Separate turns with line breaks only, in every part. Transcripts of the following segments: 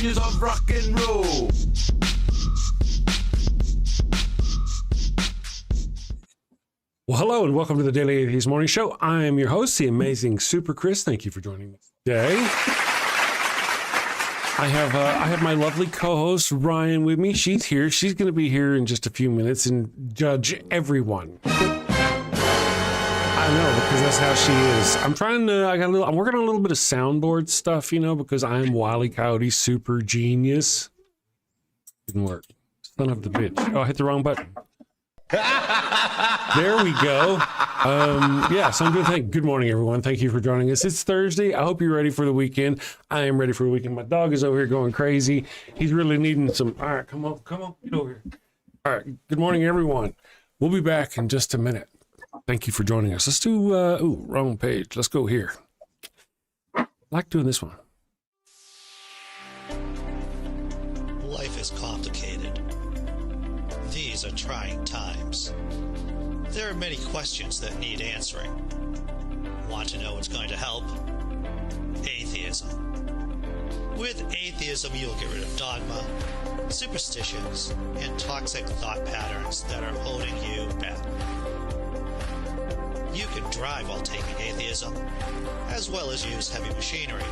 genius of rock and roll. Well, hello and welcome to the Daily Atheist Morning Show. I am your host, the amazing Super Chris. Thank you for joining me today. I have my lovely co-host Ryan with me. She's here. She's going to be here in just a few minutes and judge everyone. I know, because that's how she is. I'm working on a little bit of soundboard stuff, because I am Wile E. Coyote super genius. Didn't work. Son of the bitch. Oh, I hit the wrong button. There we go. So I'm doing good morning, everyone. Thank you for joining us. It's Thursday. I hope you're ready for the weekend. I am ready for the weekend. My dog is over here going crazy. He's really needing some. All right, come on, get over here. All right, good morning, everyone. We'll be back in just a minute. Thank you for joining us. Let's do, wrong page. Let's go here. I like doing this one.
Life is complicated. These are trying times. There are many questions that need answering. Want to know what's going to help? Atheism. With atheism, you'll get rid of dogma, superstitions, and toxic thought patterns that are holding you back. You can drive while taking atheism, as well as use heavy machinery.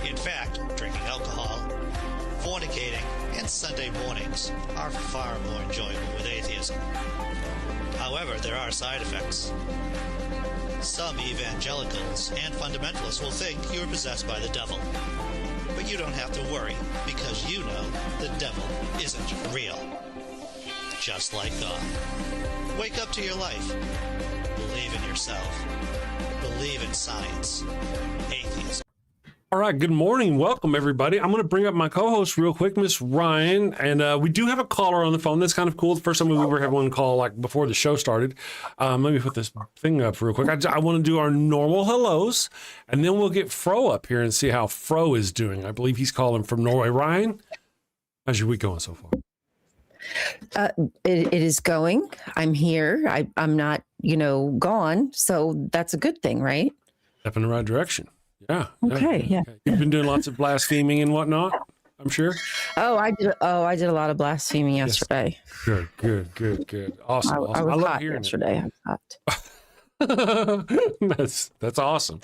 In fact, drinking alcohol, fornicating, and Sunday mornings are far more enjoyable with atheism. However, there are side effects. Some evangelicals and fundamentalists will think you are possessed by the devil. But you don't have to worry, because you know the devil isn't real. Just like God. Wake up to your life. Believe in yourself. Believe in science. Atheism.
All right, good morning. Welcome, everybody. I'm going to bring up my co-host real quick, Miss Ryan. And we do have a caller on the phone. That's kind of cool. The first time we ever had one call, before the show started. Let me put this thing up real quick. I want to do our normal hellos, and then we'll get Fro up here and see how Fro is doing. I believe he's calling from Norway. Ryan, how's your week going so far?
It is going. I'm here. I'm not, gone. So that's a good thing, right?
Step in the right direction. Yeah.
Okay. Yeah.
You've been doing lots of blaspheming and whatnot, I'm sure.
I did a lot of blaspheming yesterday.
Yes. Good. Awesome.
I was
love
hot
hearing
yesterday. I was
it. That's awesome.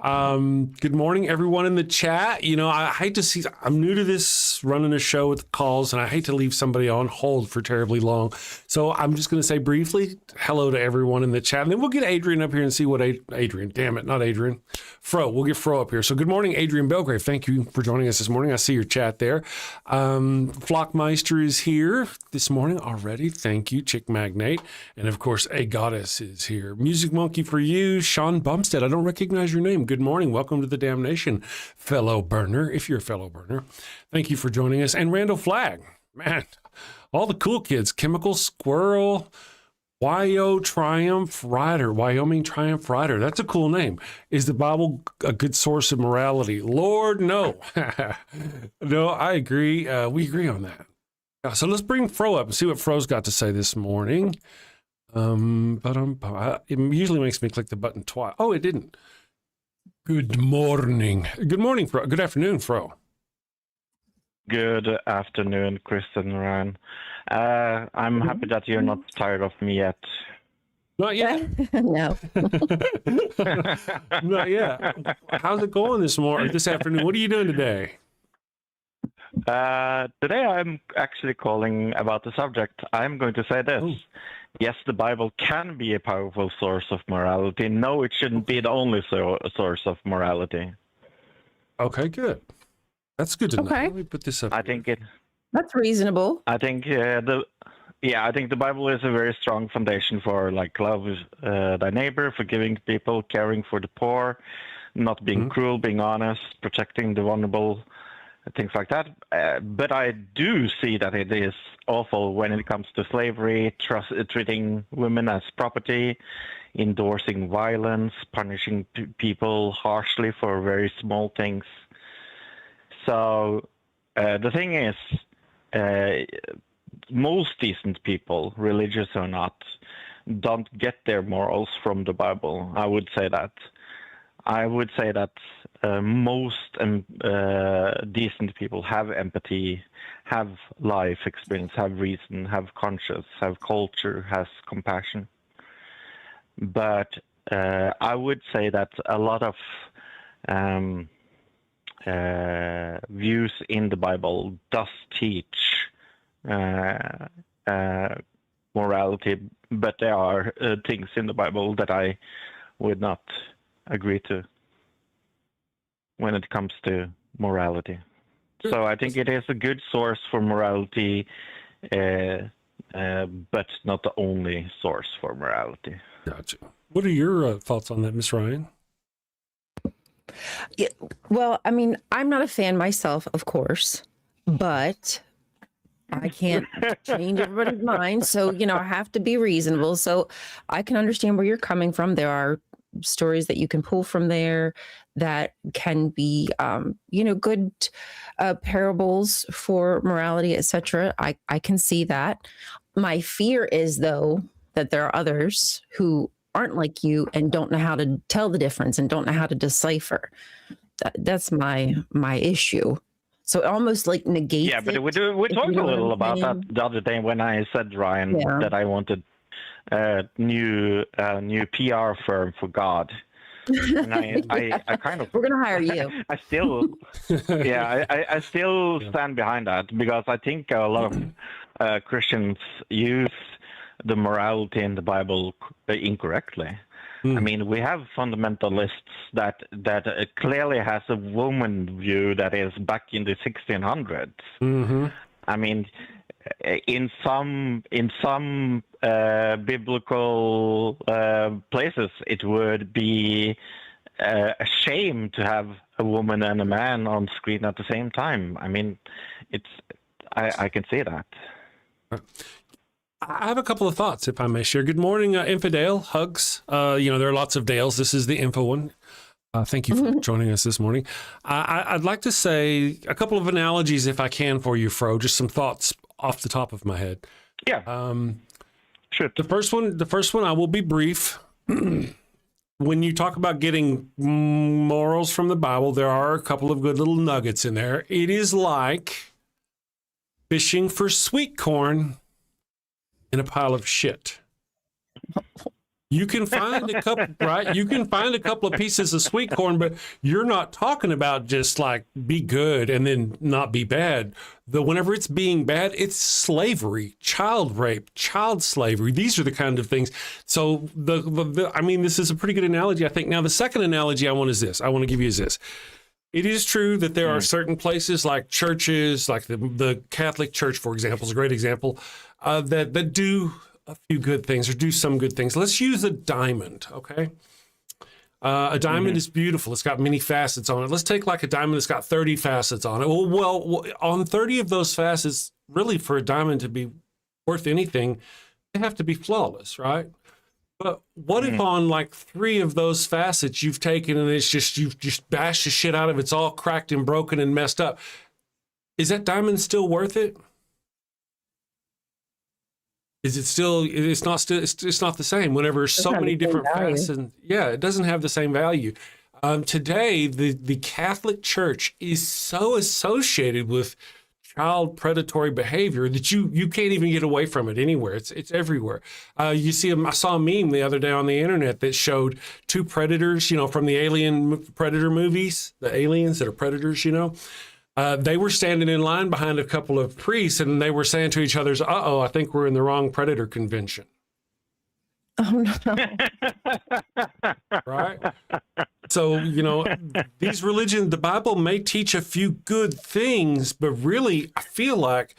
Good morning, everyone in the chat. I hate to see, I'm new to this, running a show with calls, and I hate to leave somebody on hold for terribly long. So I'm just going to say briefly hello to everyone in the chat, and then we'll get Adrian up here and see what Adrian, damn it, not Adrian, Fro. We'll get Fro up here. So good morning, Adrian Belgrave. Thank you for joining us this morning. I see your chat there. Flockmeister is here this morning already. Thank you, Chick Magnate. And of course, A Goddess is here. Music Monkey for you, Sean Bumstead. I don't recognize your name. Good morning. Welcome to the damnation, fellow burner, if you're a fellow burner. Thank you for joining us. And Randall Flagg, man, all the cool kids, Chemical Squirrel, Wyoming Triumph Rider. That's a cool name. Is the Bible a good source of morality? Lord, no. No, I agree. We agree on that. So let's bring Fro up and see what Fro's got to say this morning. It usually makes me click the button twice. Oh, it didn't. Good morning. Good morning, Fro. Good afternoon, Fro.
Good afternoon, Chris and Ryan. I'm happy that you're not tired of me yet.
Not yet.
No.
Not yet. How's it going this afternoon? What are you doing today?
Today I'm actually calling about the subject. I'm going to say this.
Oh.
Yes, the Bible can be a powerful source of morality. No, it shouldn't be the only source of morality.
Okay, good. That's good to know.
Okay.
Let me put this up.
That's reasonable.
I think the Bible is a very strong foundation for love thy neighbor, forgiving people, caring for the poor, not being cruel, being honest, protecting the vulnerable, things like that. But I do see that it is awful when it comes to slavery, treating women as property, endorsing violence, punishing people harshly for very small things. So the thing is, most decent people, religious or not, don't get their morals from the Bible. I would say that. I would say that most decent people have empathy, have life experience, have reason, have conscience, have culture, has compassion. But I would say that a lot of views in the Bible does teach morality, but there are things in the Bible that I would not agree to when it comes to morality. So I think it is a good source for morality, but not the only source for morality.
Gotcha. What are your thoughts on that, Miss Ryan?
Yeah, well, I mean, I'm not a fan myself, of course, but I can't change everybody's mind. So, I have to be reasonable. So I can understand where you're coming from. There are stories that you can pull from there that can be, good parables for morality, etc. I can see that. My fear is, though, that there are others who aren't like you and don't know how to tell the difference and don't know how to decipher. That's my issue. So it almost like negates.
Yeah, but we talked a little about that the other day when I said, Ryan, that I wanted a new PR firm for God. And I kind of
we're gonna hire you.
I still I still stand behind that, because I think a lot of Christians use the morality in the Bible incorrectly. I mean, we have fundamentalists that clearly has a woman view that is back in the 1600s. Mm-hmm. I mean, in some biblical places, it would be a shame to have a woman and a man on screen at the same time. I mean, I can see that.
I have a couple of thoughts, if I may share. Good morning, Infidel. Hugs. There are lots of Dales. This is the info one. Thank you for joining us this morning. I'd like to say a couple of analogies, if I can, for you, Fro. Just some thoughts off the top of my head.
Yeah. Sure.
The first one, I will be brief. When you talk about getting morals from the Bible, there are a couple of good little nuggets in there. It is like fishing for sweet corn in a pile of shit. You can find a couple, right? You can find a couple of pieces of sweet corn, but you're not talking about just like be good and then not be bad. Whenever it's being bad, it's slavery, child rape, child slavery. These are the kind of things. So this is a pretty good analogy, I think. Now, the second analogy I want to give you is this. It is true that there are certain places like churches, like the Catholic Church, for example, is a great example, that do a few good things or do some good things. Let's use a diamond, okay? A diamond is beautiful. It's got many facets on it. Let's take like a diamond that's got 30 facets on it. Well, on 30 of those facets, really for a diamond to be worth anything, they have to be flawless, right? But what if on like 3 of those facets you've taken and you've just bashed the shit out of it, it's all cracked and broken and messed up? Is that diamond still worth it? Is it still? It's not the same. Whenever so many different facets, and it doesn't have the same value. Today, the Catholic Church is so associated with child predatory behavior that you can't even get away from it anywhere. It's everywhere. You see, I saw a meme the other day on the internet that showed 2 predators, from the Alien Predator movies, the aliens that are predators, they were standing in line behind a couple of priests and they were saying to each other, I think we're in the wrong predator convention.
Oh, no.
Right? So, these religions, the Bible may teach a few good things, but really, I feel like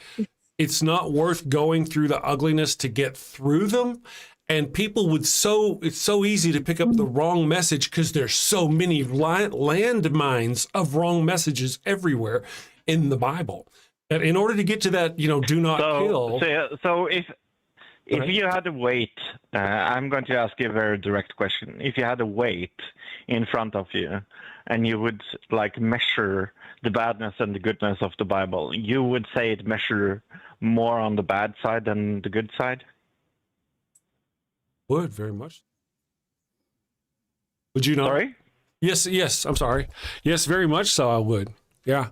it's not worth going through the ugliness to get through them. And people it's so easy to pick up the wrong message because there's so many landmines of wrong messages everywhere in the Bible. And in order to get to that, do not kill.
So if you had a weight, I'm going to ask you a very direct question. If you had a weight in front of you and you would measure the badness and the goodness of the Bible, you would say it measure more on the bad side than the good side?
Would very much. Would you not?
Sorry?
Yes. I'm sorry. Yes, very much so. I would. Yeah.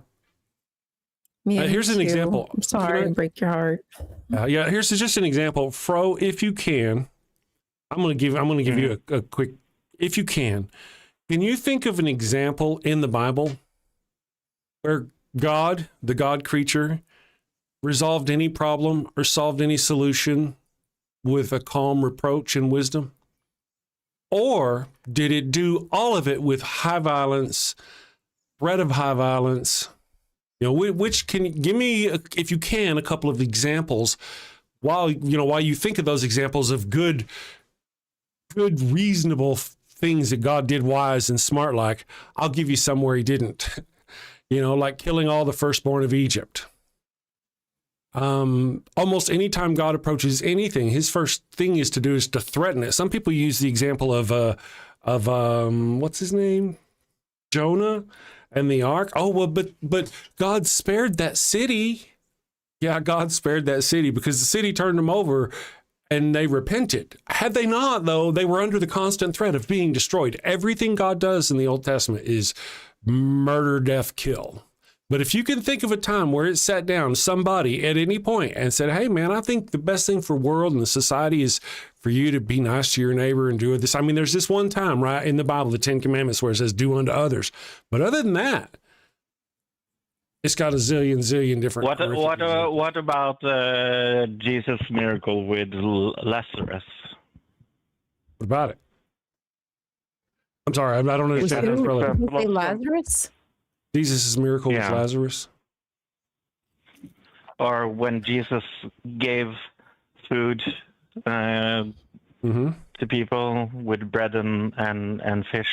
Here's an
too.
example.
I'm sorry to break your heart.
Here's just an example. Fro, if you can, I'm going to give you a quick, if you can you think of an example in the Bible where God, the God creature, resolved any problem or solved any solution with a calm reproach and wisdom? Or did it do all of it with high violence, threat of high violence? Which can you give me, if you can, a couple of examples while you think of those examples of good, reasonable things that God did wise and smart, like I'll give you some where he didn't, like killing all the firstborn of Egypt. Almost any time God approaches anything, his first thing is to threaten it. Some people use the example of what's his name? Jonah and the ark. Oh, well, but God spared that city. Yeah, God spared that city because the city turned them over and they repented. Had they not, though, they were under the constant threat of being destroyed. Everything God does in the Old Testament is murder, death, kill. But if you can think of a time where it sat down somebody at any point and said, hey, man, I think the best thing for the world and the society is for you to be nice to your neighbor and do this. I mean, there's this one time, right, in the Bible, the 10 Commandments, where it says, do unto others. But other than that, it's got a zillion different.
What about Jesus' miracle with Lazarus?
What about it? I'm sorry, I don't understand that, brother.
Did you say Lazarus?
Jesus' miracle with Lazarus?
Or when Jesus gave food to people with bread and fish.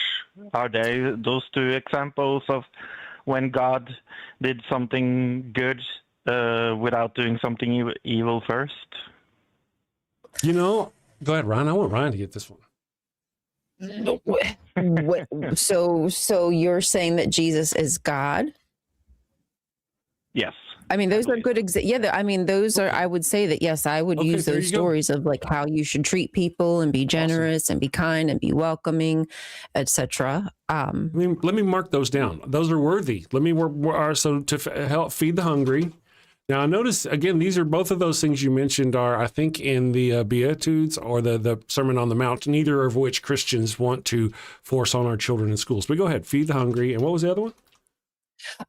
Are they those two examples of when God did something good without doing something evil first?
Go ahead, Ryan. I want Ryan to get this one.
So you're saying that Jesus is God?
Yes.
I mean, those are good those are, I would say that, yes, I would use those stories of like how you should treat people and be generous and be kind and be welcoming, etc.
Let me mark those down. Those are worthy. Let me so to help feed the hungry. Now, I notice, again, these are both of those things you mentioned are, I think, in the Beatitudes or the Sermon on the Mount, neither of which Christians want to force on our children in schools. But go ahead, feed the hungry. And what was the other one?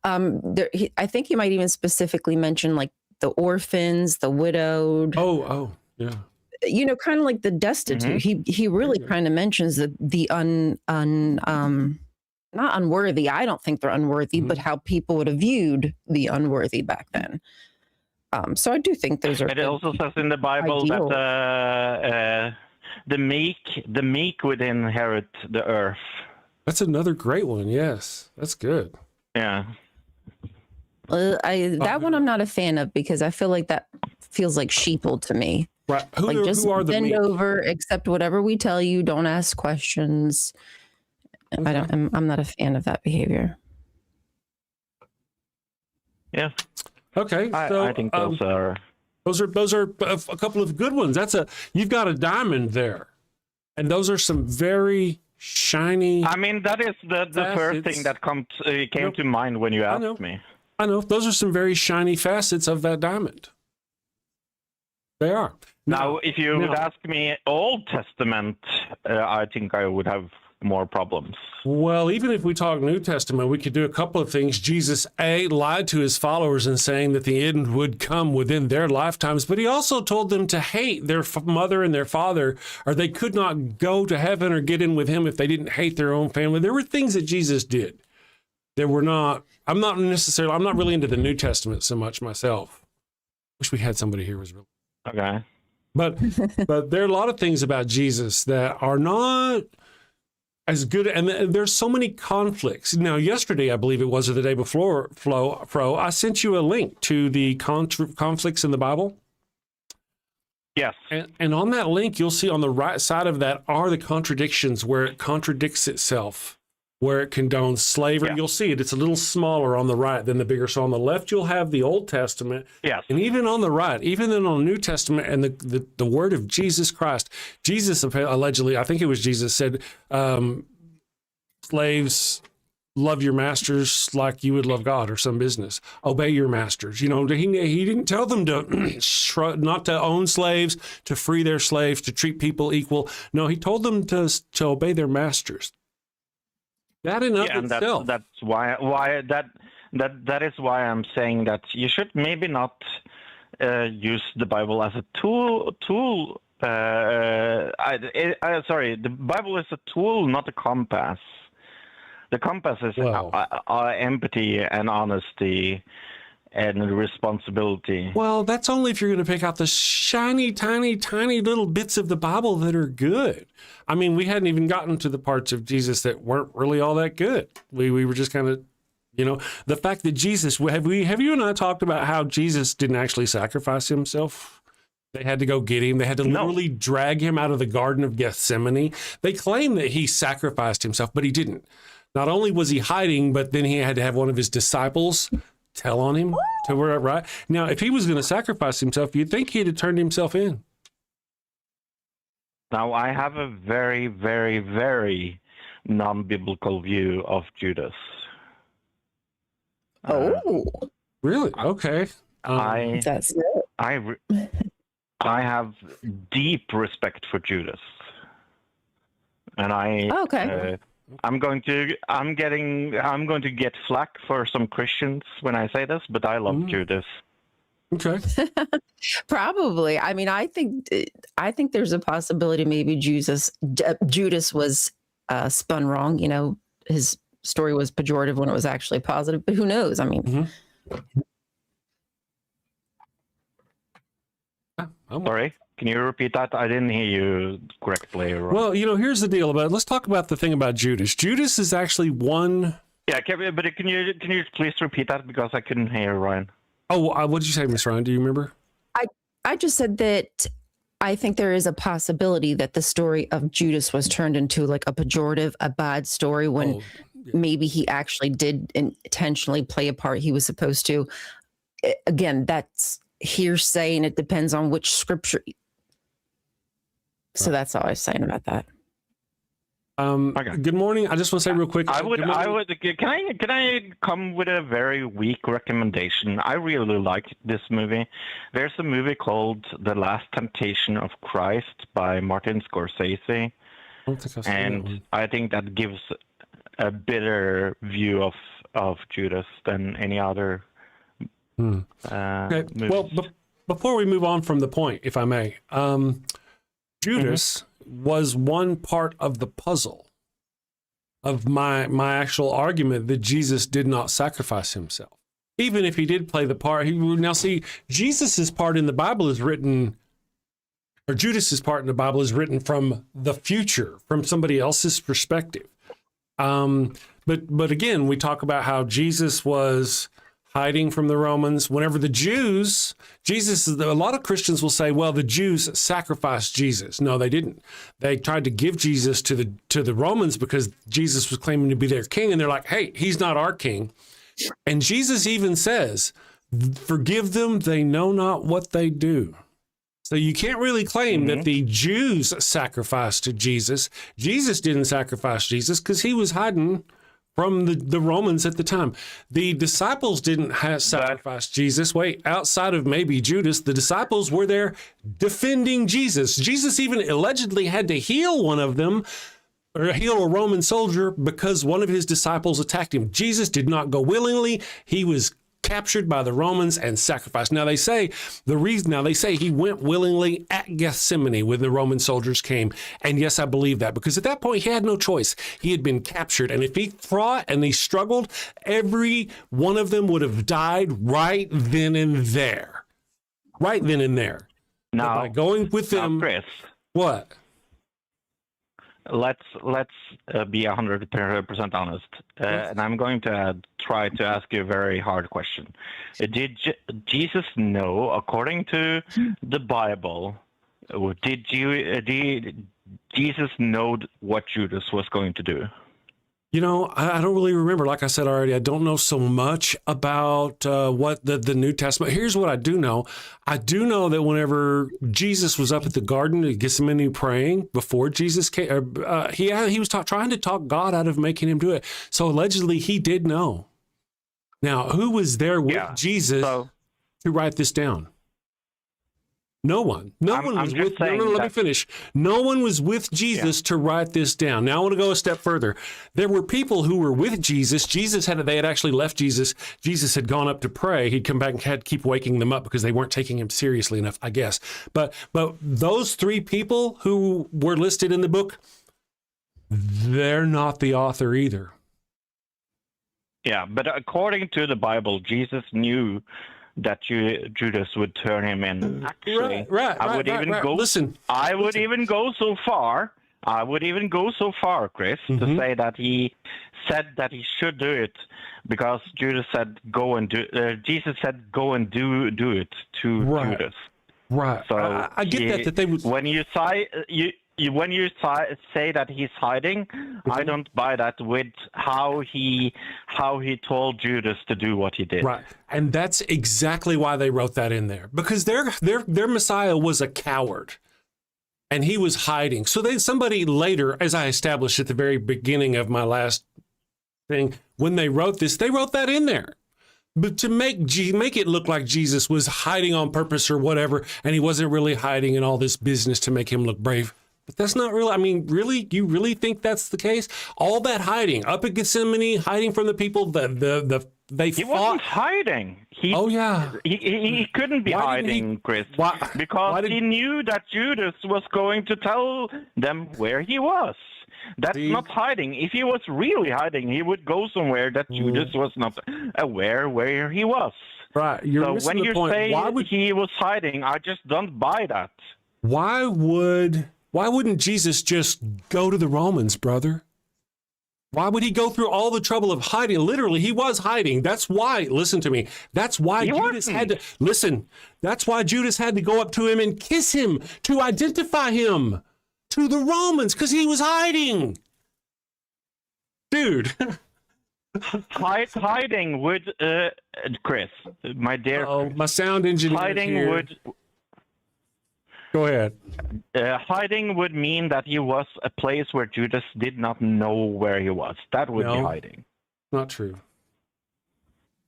I think he might even specifically mention like the orphans, the widowed.
Oh, yeah.
Kind of like the destitute. He really kind of mentions the not unworthy. I don't think they're unworthy, but how people would have viewed the unworthy back then. So I do think those are.
It also says in the Bible that the meek would inherit the earth.
That's another great one. Yes, that's good.
Yeah.
That one I'm not a fan of because I feel like that feels like sheeple to me.
Right. Who are the
bend
meek?
over, accept whatever we tell you. Don't ask questions. Okay. I'm not a fan of that behavior.
Yeah.
Okay. So,
I think those are
a couple of good ones. You've got a diamond there, and those are some very shiny.
I mean, that is the first thing that came to mind when you asked me.
I know. Those are some very shiny facets of that diamond. They are.
Now, if you would ask me Old Testament, I think I would have more problems.
Well, even if we talk New Testament, we could do a couple of things. Jesus, lied to his followers in saying that the end would come within their lifetimes, but he also told them to hate their mother and their father, or they could not go to heaven or get in with him if they didn't hate their own family. There were things that Jesus did. I'm not really into the New Testament so much myself. Wish we had somebody here who was really.
Okay.
But there are a lot of things about Jesus that are not as good, and there's so many conflicts. Now, yesterday, I believe it was, or the day before, Fro, I sent you a link to the conflicts in the Bible.
Yes.
And on that link, you'll see on the right side of that are the contradictions where it contradicts itself, where it condones slavery. Yeah. You'll see it. It's a little smaller on the right than the bigger. So on the left, you'll have the Old Testament.
Yes.
And even on the right, even then on the New Testament and the word of Jesus Christ, Jesus allegedly, I think it was Jesus, said, slaves, love your masters like you would love God or some business. Obey your masters. You know, he didn't tell them to not to own slaves, to free their slaves, to treat people equal. No, he told them to obey their masters. That in of itself.
That's why that is why I'm saying that you should maybe not use the Bible as a tool. Sorry, the Bible is a tool, not a compass. The compass is empathy and honesty and responsibility.
Well, that's only if you're going to pick out the shiny, tiny, tiny little bits of the Bible that are good. I mean, we hadn't even gotten to the parts of Jesus that weren't really all that good. We were just kind of, you know, the fact that Jesus, have you and I talked about how Jesus didn't actually sacrifice himself? They had to go get him. They had to literally drag him out of the Garden of Gethsemane. They claim that he sacrificed himself, but he didn't. Not only was he hiding, but then he had to have one of his disciples tell on him to where, right? Now, if he was going to sacrifice himself, you'd think he'd have turned himself in.
Now, I have a very, very, very non-biblical view of Judas.
Really? Okay.
That's it.
I have deep respect for Judas, and I'm going to get flack for some Christians when I say this, but I love Judas.
Okay.
Probably. I mean, I think there's a possibility maybe Judas was spun wrong. You know, his story was pejorative when it was actually positive, but who knows? I mean,
Sorry, can you repeat that? I didn't hear you correctly.
Well, you know, here's the deal about it. Let's talk about the thing about Judas. Judas is actually one.
Yeah, but can you please repeat that because I couldn't hear Ryan.
Oh, what did you say, Miss Ryan? Do you remember?
I just said that I think there is a possibility that the story of Judas was turned into like a pejorative, a bad story when maybe he actually did intentionally play a part he was supposed to. Again, that's hearsay and it depends on which scripture. So that's all I was saying about that.
Okay.
Good morning. I just want to say real quick.
Can I come with a very weak recommendation? I really like this movie. There's a movie called The Last Temptation of Christ by Martin Scorsese. I think that gives a better view of Judas than any other
okay.
movies.
Well, before we move on from the point, if I may, Judas was one part of the puzzle of my actual argument that Jesus did not sacrifice himself. Even if he did play the part, now see, Jesus's part in the Bible is written, or Judas's part in the Bible is written from the future, from somebody else's perspective. But again, we talk about how Jesus was hiding from the Romans. Whenever the Jews, a lot of Christians will say, well, the Jews sacrificed Jesus. No, they didn't. They tried to give Jesus to the Romans because Jesus was claiming to be their king. And they're like, hey, he's not our king. And Jesus even says, forgive them, they know not what they do. So you can't really claim that the Jews sacrificed Jesus. Jesus didn't sacrifice Jesus because he was hiding from the Romans at the time. The disciples didn't sacrifice Jesus. Wait, outside of maybe Judas, the disciples were there defending Jesus. Jesus even allegedly had to heal one of them, or heal a Roman soldier because one of his disciples attacked him. Jesus did not go willingly. He was captured by the Romans and sacrificed. Now they say he went willingly at Gethsemane when the Roman soldiers came. And yes, I believe that because at that point he had no choice. He had been captured. And if he fought and he struggled, every one of them would have died right then and there. Right then and there.
Now,
but by going with them,
Chris,
what?
Let's be 100% honest, and I'm going to try to ask you a very hard question. Did Jesus know, according to the Bible, did Jesus know what Judas was going to do?
You know, I don't really remember. Like I said already, I don't know so much about what the New Testament. Here's what I do know. I do know that whenever Jesus was up at the Garden of Gethsemane praying before Jesus came, he was trying to talk God out of making him do it. So allegedly, he did know. Now, who was there with Jesus to write this down? No one. No one was with. No, let me finish. No one was with Jesus to write this down. Now I want to go a step further. There were people who were with Jesus. They had actually left Jesus. Jesus had gone up to pray. He'd come back and had to keep waking them up because they weren't taking him seriously enough, I guess. But those three people who were listed in the book, they're not the author either.
Yeah, but according to the Bible, Jesus knew that Judas would turn him in. Actually, I would even go so far. I would even go so far, Chris, to say that he said that he should do it because Judas said go and do. Jesus said go and do it to Judas.
Right.
So
I get that they would.
When you say that he's hiding, I don't buy that with how he told Judas to do what he did.
Right, and that's exactly why they wrote that in there, because their Messiah was a coward, and he was hiding. So somebody later, as I established at the very beginning of my last thing, when they wrote this, they wrote that in there. But to make it look like Jesus was hiding on purpose or whatever, and he wasn't really hiding in all this business to make him look brave. But that's not real. I mean, really? You really think that's the case? All that hiding up at Gethsemane, hiding from the people, they
He
fought.
wasn't hiding. He couldn't be hiding, Chris, because he knew that Judas was going to tell them where he was. That's not hiding. If he was really hiding, he would go somewhere that Judas was not aware where he was.
Right. You're missing
when
the
you
point.
say he was hiding, I just don't buy that.
Why wouldn't Jesus just go to the Romans, brother? Why would he go through all the trouble of hiding? Literally, he was hiding. That's why, listen to me. That's why Judas had to, listen, that's why Judas had to go up to him and kiss him to identify him to the Romans, because he was hiding. Dude.
Hiding would, Chris, my dear.
Oh, my sound engineer.
Hiding would.
Go ahead.
Hiding would mean that he was a place where Judas did not know where he was. That would be hiding.
Not true.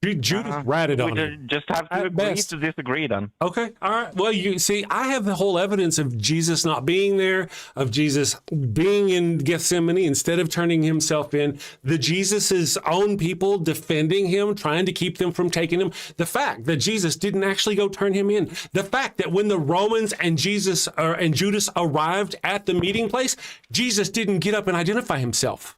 Judas ratted on him.
Just have to agree to disagree then.
Okay, all right. Well, you see, I have the whole evidence of Jesus not being there, of Jesus being in Gethsemane instead of turning himself in, the Jesus's own people defending him, trying to keep them from taking him. The fact that Jesus didn't actually go turn him in. The fact that when the Romans and Judas arrived at the meeting place, Jesus didn't get up and identify himself.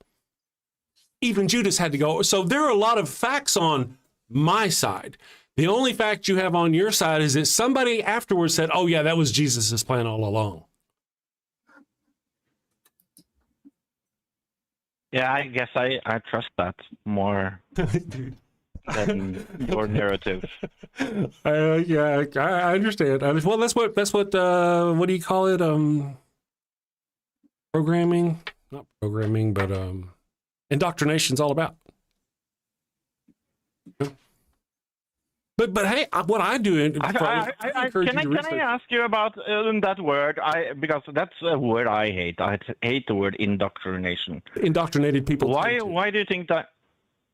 Even Judas had to go. So there are a lot of facts on my side. The only fact you have on your side is that somebody afterwards said, oh yeah, that was Jesus's plan all along.
Yeah, I guess I trust that more than your narrative.
Yeah, I understand. Well, that's what do you call it? Programming? Not programming, but indoctrination's all about. But hey, what I do,
can I ask you about that word? Because that's a word I hate. I hate the word indoctrination.
Indoctrinated people.
Why do you think that?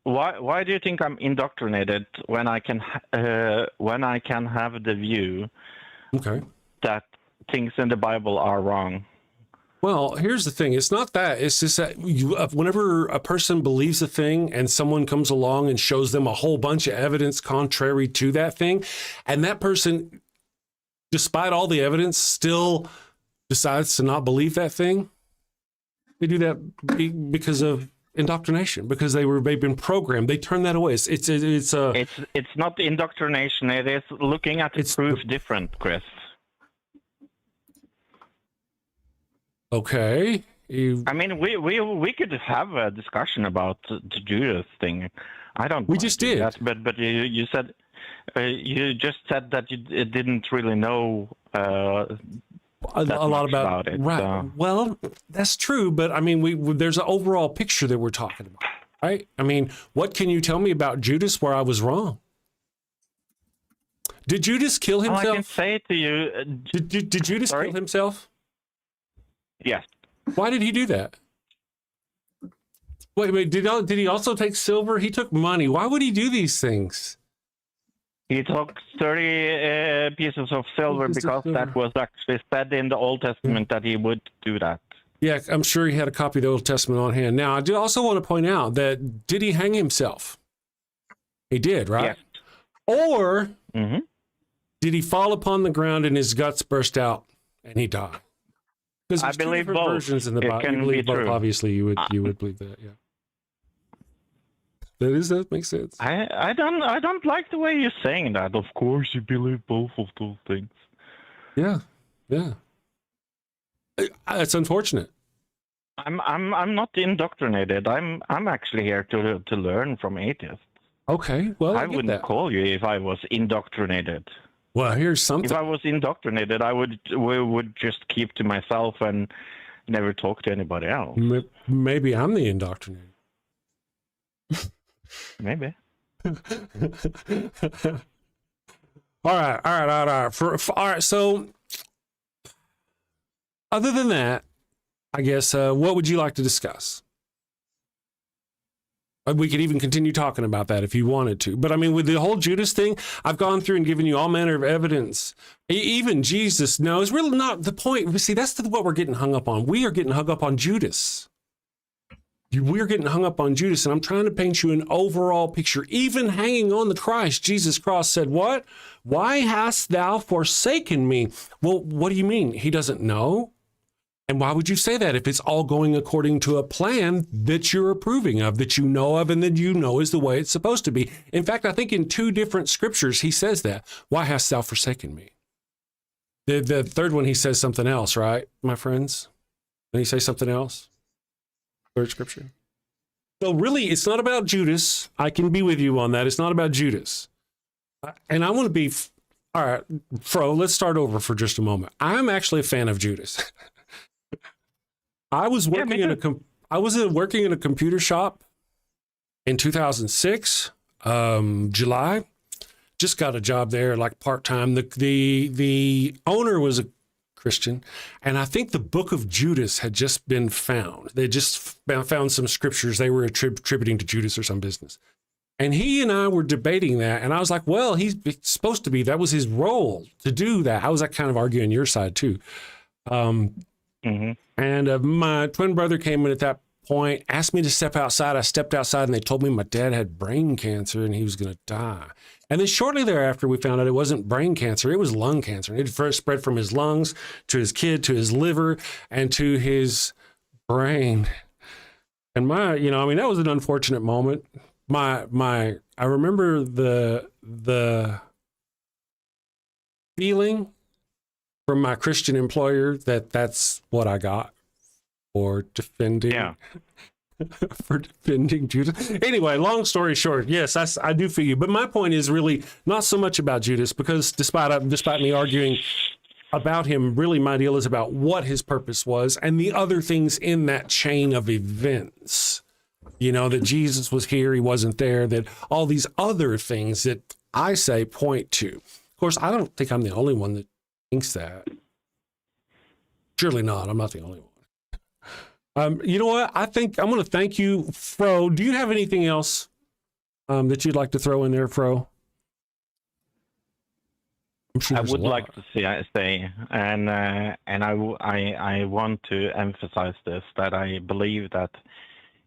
Why do you think I'm indoctrinated when I can have the view that things in the Bible are wrong?
Well, here's the thing. It's not that. It's just that whenever a person believes a thing and someone comes along and shows them a whole bunch of evidence contrary to that thing, and that person, despite all the evidence, still decides to not believe that thing, they do that because of indoctrination, because they've been programmed. They turn that away. It's
not indoctrination. It is looking at the proof different, Chris.
Okay.
I mean, we could have a discussion about the Judas thing. I don't.
We just did.
That, but you said you just said that you didn't really know
a lot
much about it.
Right.
So.
Well, that's true, but I mean, there's an overall picture that we're talking about, right? I mean, what can you tell me about Judas where I was wrong? Did Judas kill himself?
All I can say to you...
Did Judas kill himself?
Yes.
Why did he do that? Wait, did he also take silver? He took money. Why would he do these things?
He took 30 pieces of silver because that was actually said in the Old Testament that he would do that.
Yeah, I'm sure he had a copy of the Old Testament on hand. Now, I do also want to point out that did he hang himself? He did, right?
Yes.
Or did he fall upon the ground and his guts burst out and he died? Because
I believe both.
Versions in the
It
Bible.
can
You believe
be
both.
true.
Obviously, you would believe that. Yeah. That makes sense.
I don't like the way you're saying that. Of course, you believe both of those things.
Yeah. It's unfortunate.
I'm not indoctrinated. I'm actually here to learn from atheists.
Okay. Well,
I wouldn't call you if I was indoctrinated.
Well, here's something.
If I was indoctrinated, we would just keep to myself and never talk to anybody else.
Maybe I'm the indoctrinated.
Maybe.
All right. All right. So, other than that, I guess, what would you like to discuss? We could even continue talking about that if you wanted to. But I mean, with the whole Judas thing, I've gone through and given you all manner of evidence. Even Jesus knows. Really not the point. See, that's what we're getting hung up on. We are getting hung up on Judas. We're getting hung up on Judas, and I'm trying to paint you an overall picture. Even hanging on the Christ, Jesus' cross said, what? Why hast thou forsaken me? Well, what do you mean? He doesn't know? And why would you say that if it's all going according to a plan that you're approving of, that you know of, and that you know is the way it's supposed to be? In fact, I think in 2 different scriptures, he says that. Why hast thou forsaken me? The third one, he says something else, right, my friends? Did he say something else? Third scripture. So really, it's not about Judas. I can be with you on that. It's not about Judas. And I want to be, all right, Fro, let's start over for just a moment. I'm actually a fan of Judas. I was working working in a computer shop in 2006, July. Just got a job there, like part-time. The owner was a Christian, and I think the book of Judas had just been found. They just found some scriptures they were attributing to Judas or some business. And he and I were debating that, and I was like, well, he's supposed to be, that was his role to do that. I was like kind of arguing your side too. And my twin brother came in at that point, asked me to step outside. I stepped outside, and they told me my dad had brain cancer and he was going to die. And then shortly thereafter, we found out it wasn't brain cancer, it was lung cancer. It first spread from his lungs to his kid, to his liver, and to his brain. And that was an unfortunate moment. I remember the feeling from my Christian employer that's what I got for defending for defending Judas. Anyway, long story short, yes, I do feel you. But my point is really not so much about Judas, because despite me arguing about him, really my deal is about what his purpose was and the other things in that chain of events. That Jesus was here, he wasn't there, that all these other things that I say point to. Of course, I don't think I'm the only one that thinks that. Surely not. I'm not the only one. You know what? I think I'm going to thank you, Fro. Do you have anything else that you'd like to throw in there, Fro?
I would like to say, and I want to emphasize this, that I believe that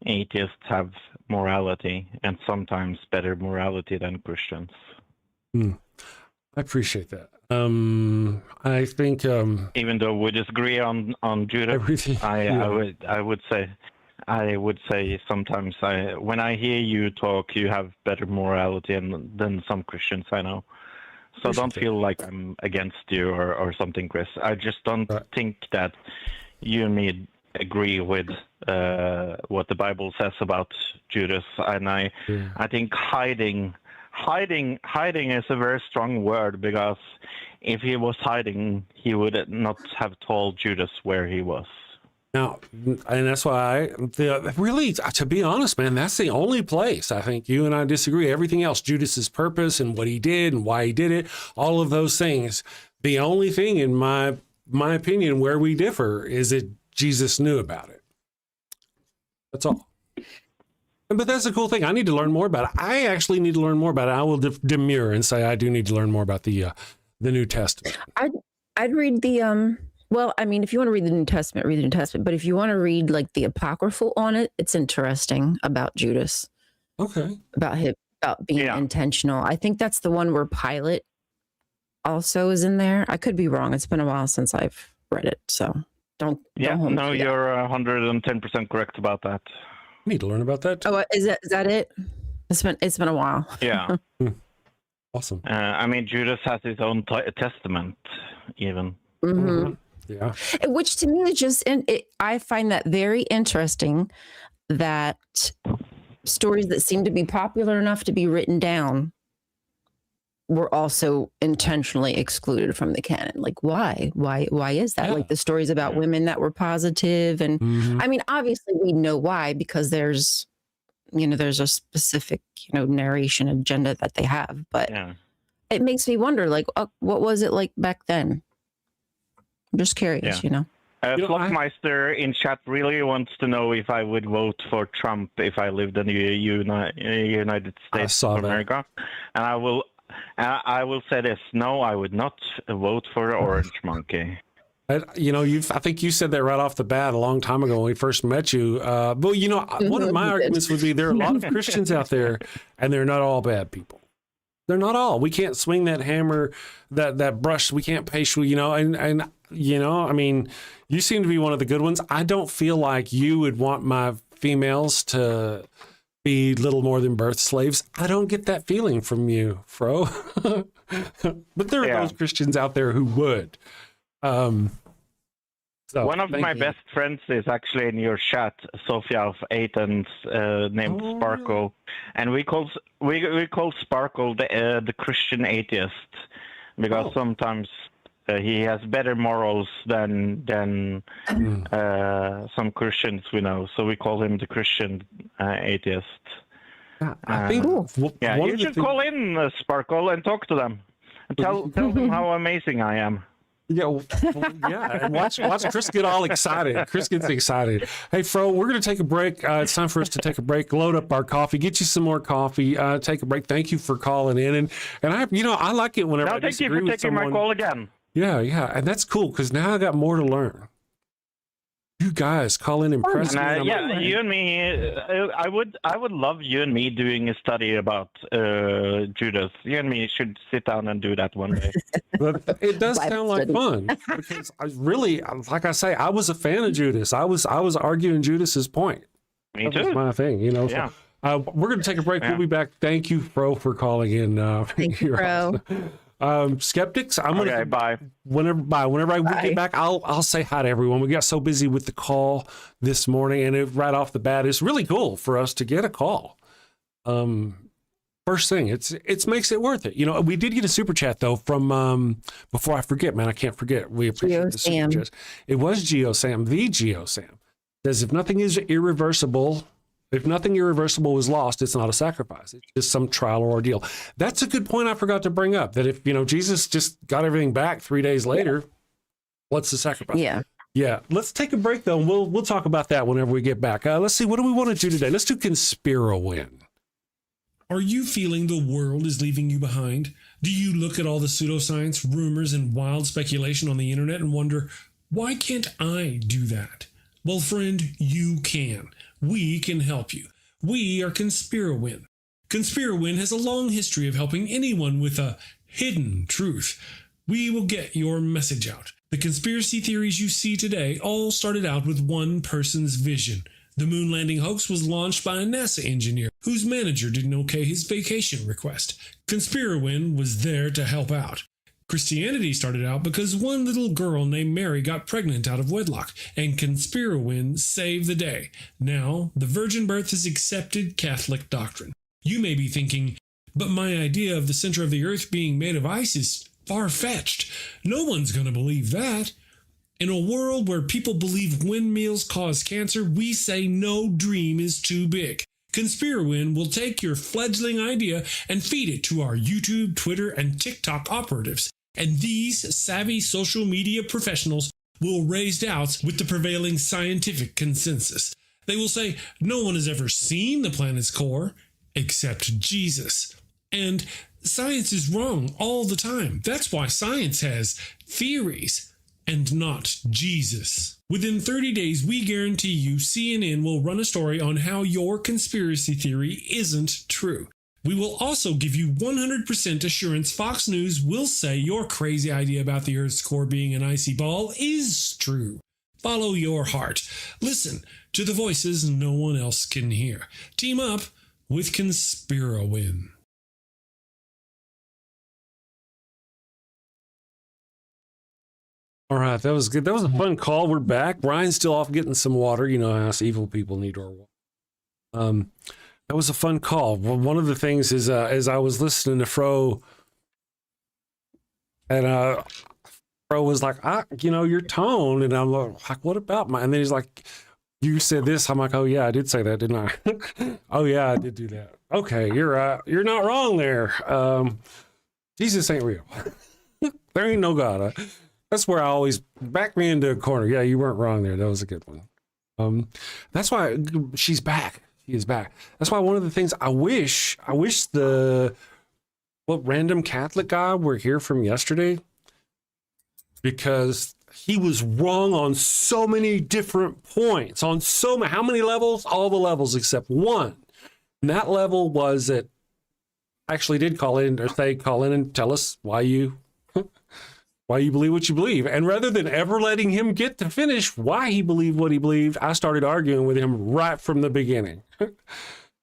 atheists have morality, and sometimes better morality than Christians.
I appreciate that. I think
even though we disagree on Judas,
everything,
I would say sometimes when I hear you talk, you have better morality than some Christians I know. So don't feel like I'm against you or something, Chris. I just don't think that you and me agree with what the Bible says about Judas, and I think hiding is a very strong word, because if he was hiding, he would not have told Judas where he was.
Now, and that's why really, to be honest, man, that's the only place I think you and I disagree. Everything else, Judas's purpose and what he did and why he did it, all of those things. The only thing, in my opinion, where we differ is that Jesus knew about it. That's all. But that's a cool thing. I need to learn more about it. I actually need to learn more about it. I will demur and say I do need to learn more about the New Testament.
I'd read the well, I mean, if you want to read the New Testament, read the New Testament. But if you want to read like the apocryphal on it, it's interesting about Judas.
Okay.
About being intentional. I think that's the one where Pilate also is in there. I could be wrong. It's been a while since I've read it, so don't hold me to that.
You're 110% correct about that.
I need to learn about that too.
Oh, is that it? It's been a while.
Yeah.
Awesome.
I mean, Judas has his own testament, even.
Mm-hmm.
Yeah.
Which to me is just, I find that very interesting that stories that seem to be popular enough to be written down were also intentionally excluded from the canon. Like, why is that?
Yeah.
Like the stories about women that were positive. And I mean, obviously we know why, because there's a specific, narration agenda that they have, but it makes me wonder, like, what was it like back then? I'm just curious,
Flockmeister in chat really wants to know if I would vote for Trump if I lived in the United States of America. And I will say this: no, I would not vote for the Orange Monkey.
I think you said that right off the bat a long time ago when we first met you. But one of my arguments would be there are a lot of Christians out there, and they're not all bad people. They're not all. We can't swing that hammer, that brush. We can't paste. I mean, you seem to be one of the good ones. I don't feel like you would want my females to be little more than birth slaves. I don't get that feeling from you, Fro. But there are those Christians out there who would.
One of my best friends is actually in your chat, Sophia of Athens, named Sparkle, and we call Sparkle the Christian atheist, because sometimes he has better morals than some Christians we know, so we call him the Christian atheist.
I think
you should call in Sparkle and talk to them. And tell them how amazing I am.
Yeah, and watch Chris get all excited. Chris gets excited. Hey, Fro, we're going to take a break. It's time for us to take a break, load up our coffee, get you some more coffee, take a break. Thank you for calling in. And I like it whenever I disagree with someone.
Thank you for taking my call again.
Yeah, and that's cool because now I got more to learn. You guys call in and press me.
You and me. I would love you and me doing a study about Judas. You and me should sit down and do that one day.
But it does sound like fun because I really, like I say, I was a fan of Judas. I was arguing Judas's point.
Me too.
That was my thing, Yeah. So, we're going to take a break. We'll be back. Thank you, Fro, for calling in.
Thank you, Fro.
Skeptics, I'm gonna bye. Whenever I get back, I'll say hi to everyone. We got so busy with the call this morning, and right off the bat, it's really cool for us to get a call. First thing, it makes it worth it. We did get a super chat though from before I forget, man, I can't forget. We appreciate the super chat. It was GeoSam, the GeoSam. Says if nothing irreversible is lost, it's not a sacrifice. It's just some trial or ordeal. That's a good point I forgot to bring up, that if, Jesus just got everything back 3 days later, what's the sacrifice? Yeah. Let's take a break, though, and we'll talk about that whenever we get back. Let's see, what do we want to do today? Let's do Conspiro-win. Are you feeling the world is leaving you behind? Do you look at all the pseudoscience, rumors, and wild speculation on the internet and wonder, why can't I do that? Well, friend, you can. We can help you. We are Conspiro-win. Conspiro-win has a long history of helping anyone with a hidden truth. We will get your message out. The conspiracy theories you see today all started out with one person's vision. The moon landing hoax was launched by a NASA engineer whose manager didn't okay his vacation request. Conspiro-win was there to help out. Christianity started out because one little girl named Mary got pregnant out of wedlock, and Conspiro-win saved the day. Now, the virgin birth is accepted Catholic doctrine. You may be thinking, but my idea of the center of the earth being made of ice is
far-fetched. No one's going to believe that. In a world where people believe windmills cause cancer, we say no dream is too big. Conspirowin will take your fledgling idea and feed it to our YouTube, Twitter, and TikTok operatives. And these savvy social media professionals will raise doubts with the prevailing scientific consensus. They will say no one has ever seen the planet's core except Jesus. And science is wrong all the time. That's why science has theories and not Jesus. Within 30 days, we guarantee you CNN will run a story on how your conspiracy theory isn't true. We will also give you 100% assurance Fox News will say your crazy idea about the Earth's core being an icy ball is true. Follow your heart. Listen to the voices no one else can hear. Team up with Conspirowin.
All right, that was good. That was a fun call. We're back. Ryan's still off getting some water. You know how us evil people need our water. That was a fun call. Well, one of the things is, as I was listening to Fro, and Fro was like, your tone, and I'm like, what about mine? And then he's like, you said this. I'm like, oh yeah, I did say that, didn't I? Oh yeah, I did do that. Okay, you're right. You're not wrong there. Jesus ain't real. There ain't no God. That's where I always back me into a corner. Yeah, you weren't wrong there. That was a good one. That's why she's back. She is back. That's why one of the things I wish the random Catholic guy were here from yesterday, because he was wrong on so many different points, on how many levels? All the levels except one. And that level was that actually did call in and tell us why you believe what you believe. And rather than ever letting him get to finish why he believed what he believed, I started arguing with him right from the beginning.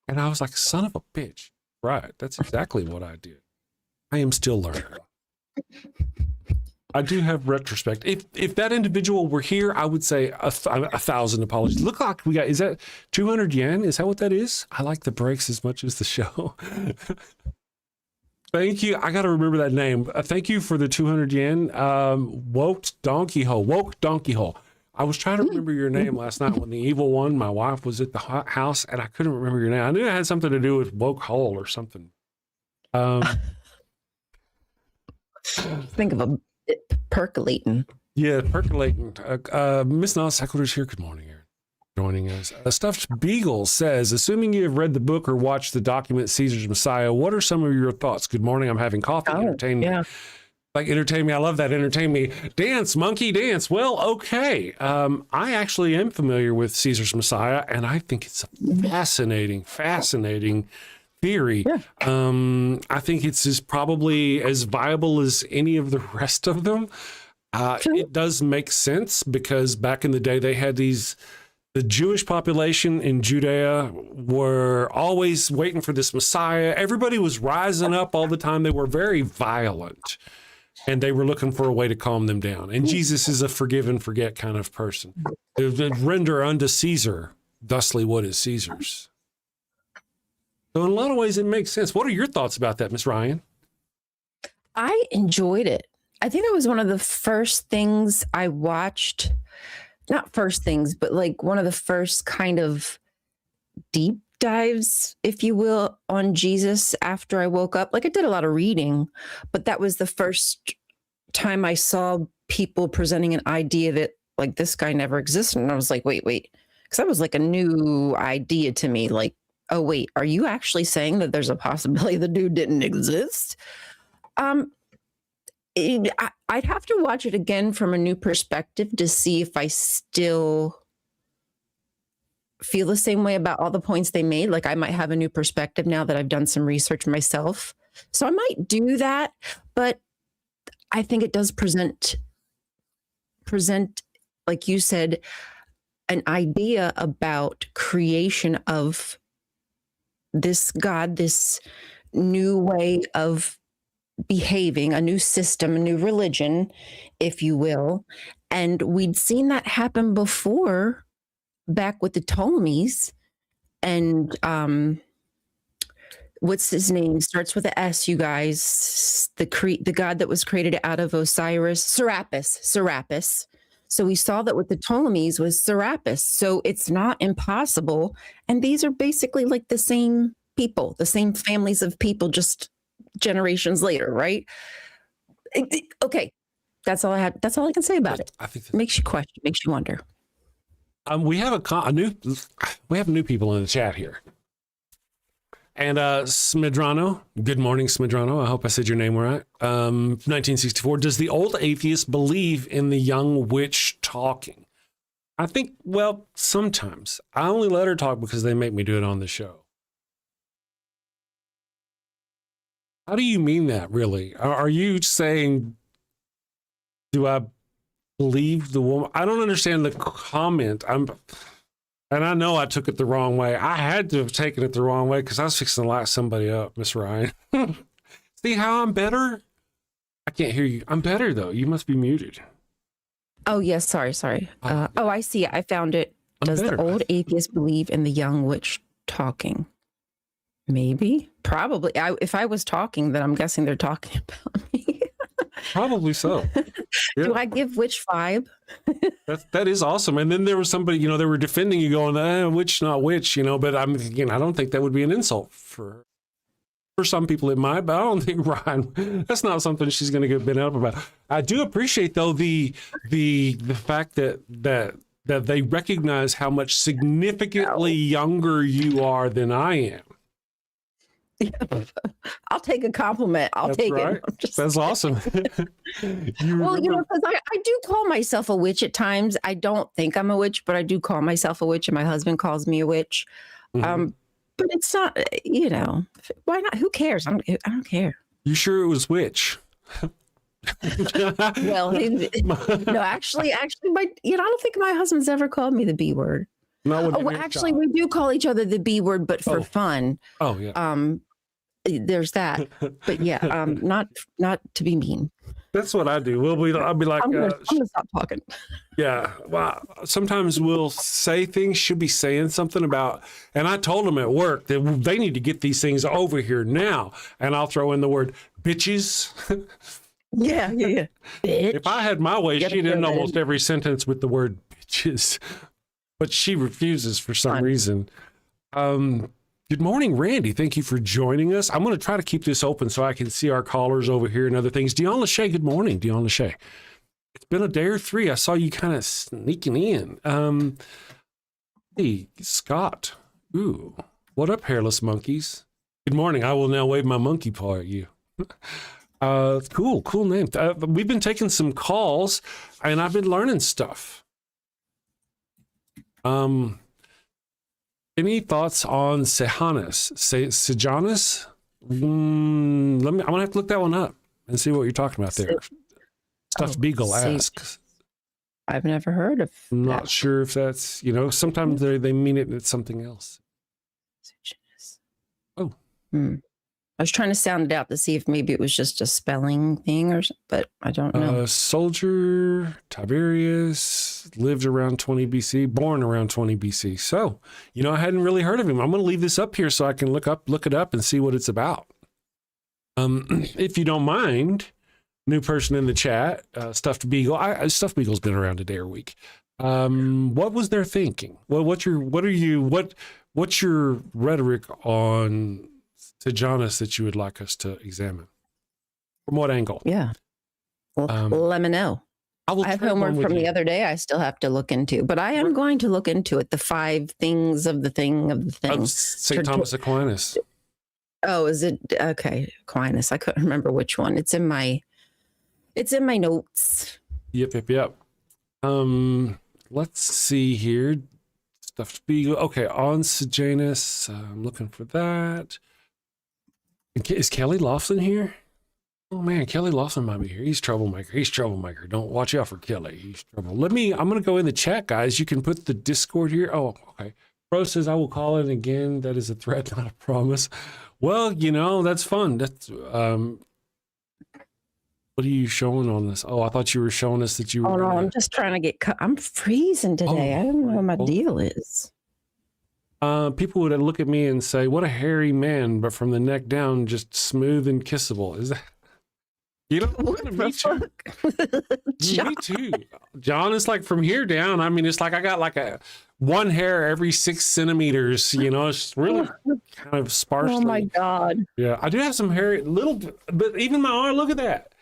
And I was like, son of a bitch. Right. That's exactly what I did. I am still learning. I do have retrospect. If that individual were here, I would say 1,000 apologies. Look like we got, is that 200 yen? Is that what that is? I like the breaks as much as the show. Thank you. I got to remember that name. Thank you for the 200 yen. Woke Donkey Hole. I was trying to remember your name last night when the evil one, my wife, was at the house, and I couldn't remember your name. I knew it had something to do with Woke Hole or something.
Think of a percolating.
Yeah, percolating. Miss Nala Sequitur's here. Good morning, Aaron. Joining us. Stuffed Beagle says, assuming you have read the book or watched the document Caesar's Messiah, what are some of your thoughts? Good morning. I'm having coffee. Entertain me. Yeah. Like, entertain me. I love that. Entertain me. Dance, monkey, dance. Well, okay. I actually am familiar with Caesar's Messiah, and I think it's a fascinating theory. Yeah. I think it's probably as viable as any of the rest of them. It does make sense because back in the day, they had the Jewish population in Judea were always waiting for this Messiah. Everybody was rising up all the time. They were very violent, and they were looking for a way to calm them down. And Jesus is a forgive and forget kind of person. Render unto Caesar thusly what is Caesar's. So in a lot of ways, it makes sense. What are your thoughts about that, Miss Ryan?
I enjoyed it. I think that was one of the first things I watched. Not first things, but like one of the first kind of deep dives, if you will, on Jesus after I woke up. Like, I did a lot of reading, but that was the first time I saw people presenting an idea that like this guy never existed. And I was like, wait, because that was like a new idea to me. Like, oh, wait, are you actually saying that there's a possibility the dude didn't exist? I'd have to watch it again from a new perspective to see if I still feel the same way about all the points they made. Like, I might have a new perspective now that I've done some research myself. So I might do that, but I think it does present, like you said, an idea about creation of this God, this new way of behaving, a new system, a new religion, if you will. And we'd seen that happen before back with the Ptolemies. And what's his name? Starts with a S, you guys. The god that was created out of Osiris, Serapis. So we saw that with the Ptolemies was Serapis. So it's not impossible. And these are basically like the same people, the same families of people, just generations later, right? Okay. That's all I had. That's all I can say about it.
I think
Makes you question, makes you wonder.
we have new people in the chat here. And Smedrano, good morning, Smedrano. I hope I said your name right. 1964. Does the old atheist believe in the young witch talking? I think, well, sometimes. I only let her talk because they make me do it on the show. How do you mean that, really? Are you saying, do I believe the woman? I don't understand the comment. And I know I took it the wrong way. I had to have taken it the wrong way because I was fixing to light somebody up, Miss Ryan. See how I'm better? I can't hear you. I'm better, though. You must be muted.
Oh, yes. Sorry. I see. I found it. Does the old atheist believe in the young witch talking? Maybe. Probably. If I was talking, then I'm guessing they're talking about me.
Probably so. Yeah.
Do I give witch vibe?
That is awesome. And then there was somebody, they were defending you going, witch, not witch, but I'm thinking, I don't think that would be an insult for some people it might, but I don't think Ryan, that's not something she's going to get bent up about. I do appreciate though, the fact that they recognize how much significantly younger you are than I am.
I'll take a compliment. I'll take it.
That's awesome.
Well, because I do call myself a witch at times. I don't think I'm a witch, but I do call myself a witch, and my husband calls me a witch. But it's not, why not? Who cares? I don't care.
You sure it was witch?
Well, no, actually, I don't think my husband's ever called me the B word. Actually, we do call each other the B word, but for fun.
Oh, yeah.
There's that. But yeah, not to be mean.
That's what I do. I'll be like,
I'm gonna stop talking.
Yeah. Well, sometimes we'll say things, she'll be saying something about, and I told them at work that they need to get these things over here now. And I'll throw in the word bitches.
Yeah. Bitch.
If I had my way, she'd end almost every sentence with the word bitches. But she refuses for some reason. Good morning, Randy. Thank you for joining us. I'm going to try to keep this open so I can see our callers over here and other things. Dion Lachey, good morning, Dion Lachey. It's been a day or three. I saw you kind of sneaking in. Hey, Scott. Ooh, what up, hairless monkeys? Good morning. I will now wave my monkey paw at you. Cool name. We've been taking some calls, and I've been learning stuff. Any thoughts on Sejanus? Sejanus? I'm gonna have to look that one up and see what you're talking about there. Stuffed Beagle asks.
I've never heard of.
I'm not sure if that's, sometimes they mean it and it's something else. Oh.
I was trying to sound it out to see if maybe it was just a spelling thing but I don't know.
Soldier, Tiberius, lived around 20 BC, born around 20 BC. So, I hadn't really heard of him. I'm going to leave this up here so I can look it up and see what it's about. If you don't mind, new person in the chat, Stuffed Beagle. Stuffed Beagle's been around a day or a week. What was their thinking? Well, what's your rhetoric on Sejanus that you would like us to examine? From what angle?
Yeah. Well, let me know. I have homework from the other day I still have to look into, but I am going to look into it. The 5 things of the thing of the thing.
St. Thomas Aquinas.
Oh, is it? Okay. Aquinas. I couldn't remember which one. It's in my notes.
Yep. Let's see here. Stuffed Beagle. Okay. On Sejanus. I'm looking for that. Is Kelly Laughlin here? Oh man, Kelly Laughlin might be here. He's troublemaker. Don't watch out for Kelly. He's trouble. I'm going to go in the chat, guys. You can put the Discord here. Oh, okay. Pro says, I will call it again. That is a threat, not a promise. Well, that's fun. That's, what are you showing on this? Oh, I thought you were showing us that you were.
Oh, no, I'm just trying to I'm freezing today. I don't know what my deal is.
people would look at me and say, "What a hairy man!" But from the neck down, just smooth and kissable. Is that? You know,
What
me
the
too.
fuck?
Me too. John, it's like from here down. I mean, it's like I got like one hair every 6 centimeters. You know, it's really kind of sparsely.
Oh my God.
Yeah, I do have some hair, little, but even my arm. Look at that.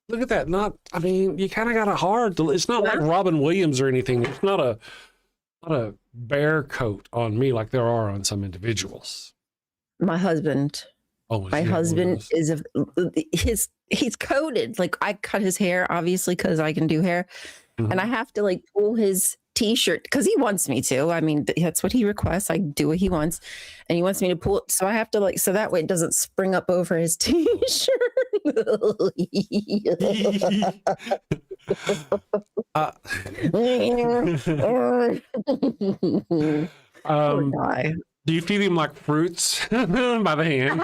Look at that. Not. I mean, you kind of got a hard. It's not like Robin Williams or anything. It's not a bear coat on me like there are on some individuals.
My husband.
Oh,
My husband is he's coated. Like I cut his hair, obviously, because I can do hair. And I have to like pull his t-shirt because he wants me to. I mean, that's what he requests. I do what he wants. And he wants me to pull it. So I have to like, so that way it doesn't spring up over his t-shirt. Poor guy.
Do you feed him like fruits by the hand?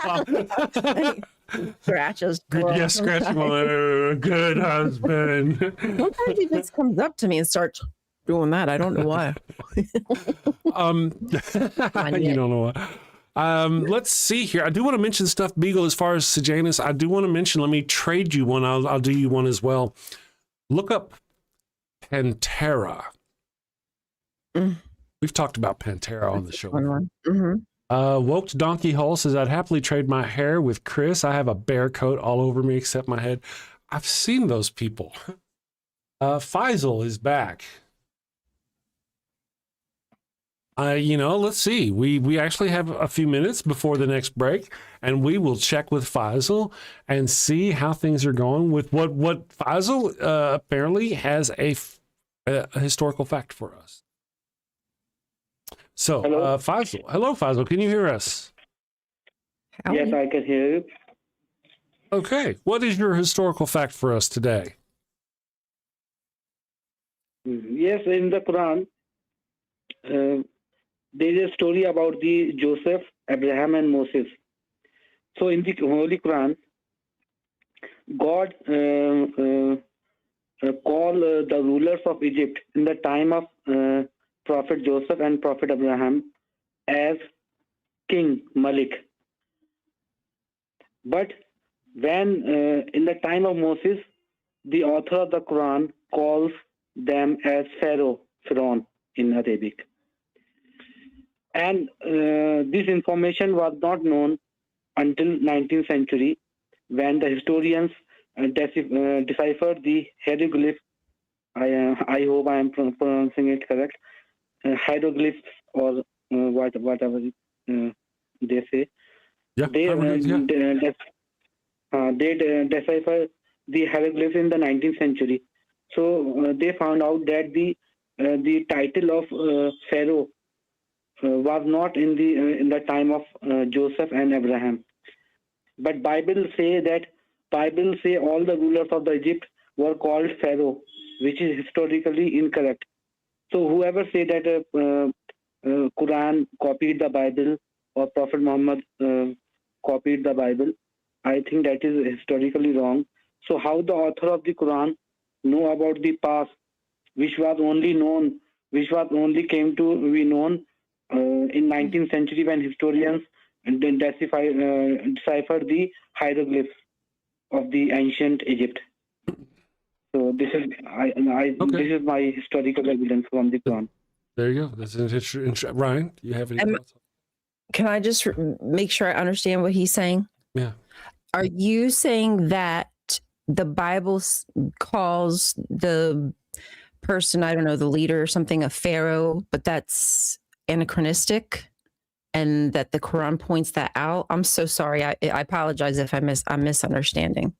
Scratches.
Yes, scratch him on. Good husband.
Sometimes he just comes up to me and starts doing that. I don't know why.
You don't know why. Let's see here. I do want to mention stuff, Beagle, as far as Sejanus. I do want to mention, let me trade you one. I'll do you one as well. Look up Pantera. We've talked about Pantera on the show. Woke Donkey Hole says, I'd happily trade my hair with Chris. I have a bear coat all over me except my head. I've seen those people. Faisal is back. Let's see. We actually have a few minutes before the next break, and we will check with Faisal and see how things are going with what Faisal apparently has a historical fact for us. So, Faisal. Hello, Faisal. Can you hear us?
Yes, I can hear you.
Okay. What is your historical fact for us today?
Yes, in the Quran, there is a story about the Joseph, Abraham, and Moses. So in the Holy Quran, God called the rulers of Egypt in the time of Prophet Joseph and Prophet Abraham as King Malik. But when in the time of Moses, the author of the Quran calls them as Pharaoh in Arabic. And this information was not known until 19th century when the historians deciphered the hieroglyphs. I hope I am pronouncing it correct. Hieroglyphs or whatever they say.
Yeah,
they deciphered the hieroglyphs in the 19th century. So they found out that the title of Pharaoh was not in the time of Joseph and Abraham, but Bible say all the rulers of the Egypt were called Pharaoh, which is historically incorrect. So whoever say that Quran copied the Bible or Prophet Muhammad copied the Bible, I think that is historically wrong. So how the author of the Quran know about the past, which was only came to be known in 19th century when historians deciphered the hieroglyphs of the ancient Egypt. So this is this is my historical evidence from the Quran.
There you go. That's interesting. Ryan, do you have any thoughts?
Can I just make sure I understand what he's saying?
Yeah.
Are you saying that the Bible calls the person, I don't know, the leader or something, a pharaoh, but that's anachronistic, and that the Quran points that out? I'm so sorry. I apologize if I'm misunderstanding.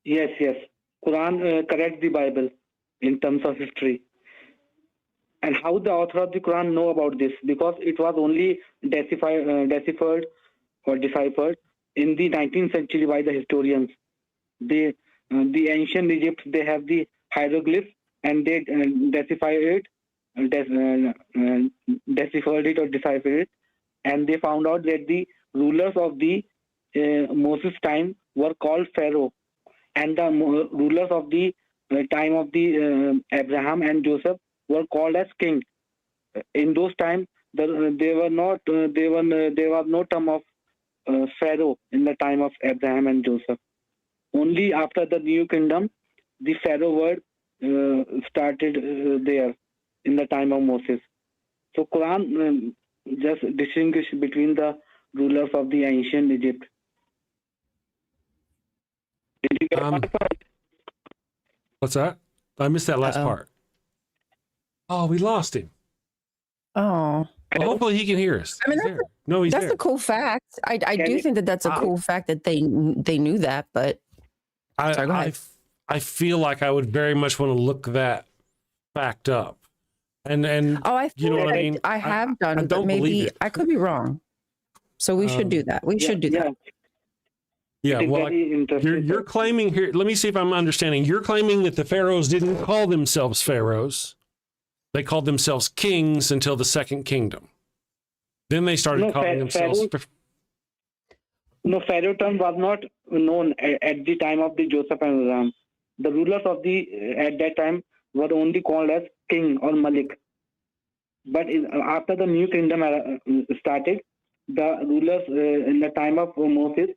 Yes. Quran correct the Bible in terms of history. And how the author of the Quran know about this? Because it was only deciphered in the 19th century by the historians. The ancient Egypt, they have the hieroglyphs and they deciphered it or deciphered it, and they found out that the rulers of the Moses time were called Pharaoh, and the rulers of the time of the Abraham and Joseph were called as king. in those times, there was no term of Pharaoh in the time of Abraham and Joseph. Only after the New Kingdom, the Pharaoh word started there in the time of Moses. So Quran just distinguish between the rulers of the ancient Egypt. Did you get my point?
What's that? I missed that last part. Oh, we lost him.
Oh.
Well, hopefully he can hear us.
I mean,
He's there. No, he's
that's
there.
a cool fact. I do think that that's a cool fact that they knew that, but sorry, go ahead.
I feel like I would very much want to look that fact up. And
I feel
you know
like
what I mean?
I have done,
I
but
don't believe
maybe
it.
I could be wrong. So we should do that. We should do that.
Yeah,
It's
well,
very interesting.
you're claiming here, let me see if I'm understanding. You're claiming that the pharaohs didn't call themselves pharaohs. They called themselves kings until the Second Kingdom. Then they started calling themselves...
Pharaoh term was not known at the time of the Joseph and Abraham. The rulers of at that time were only called as king or malik. But after the New Kingdom started, the rulers in the time of Moses,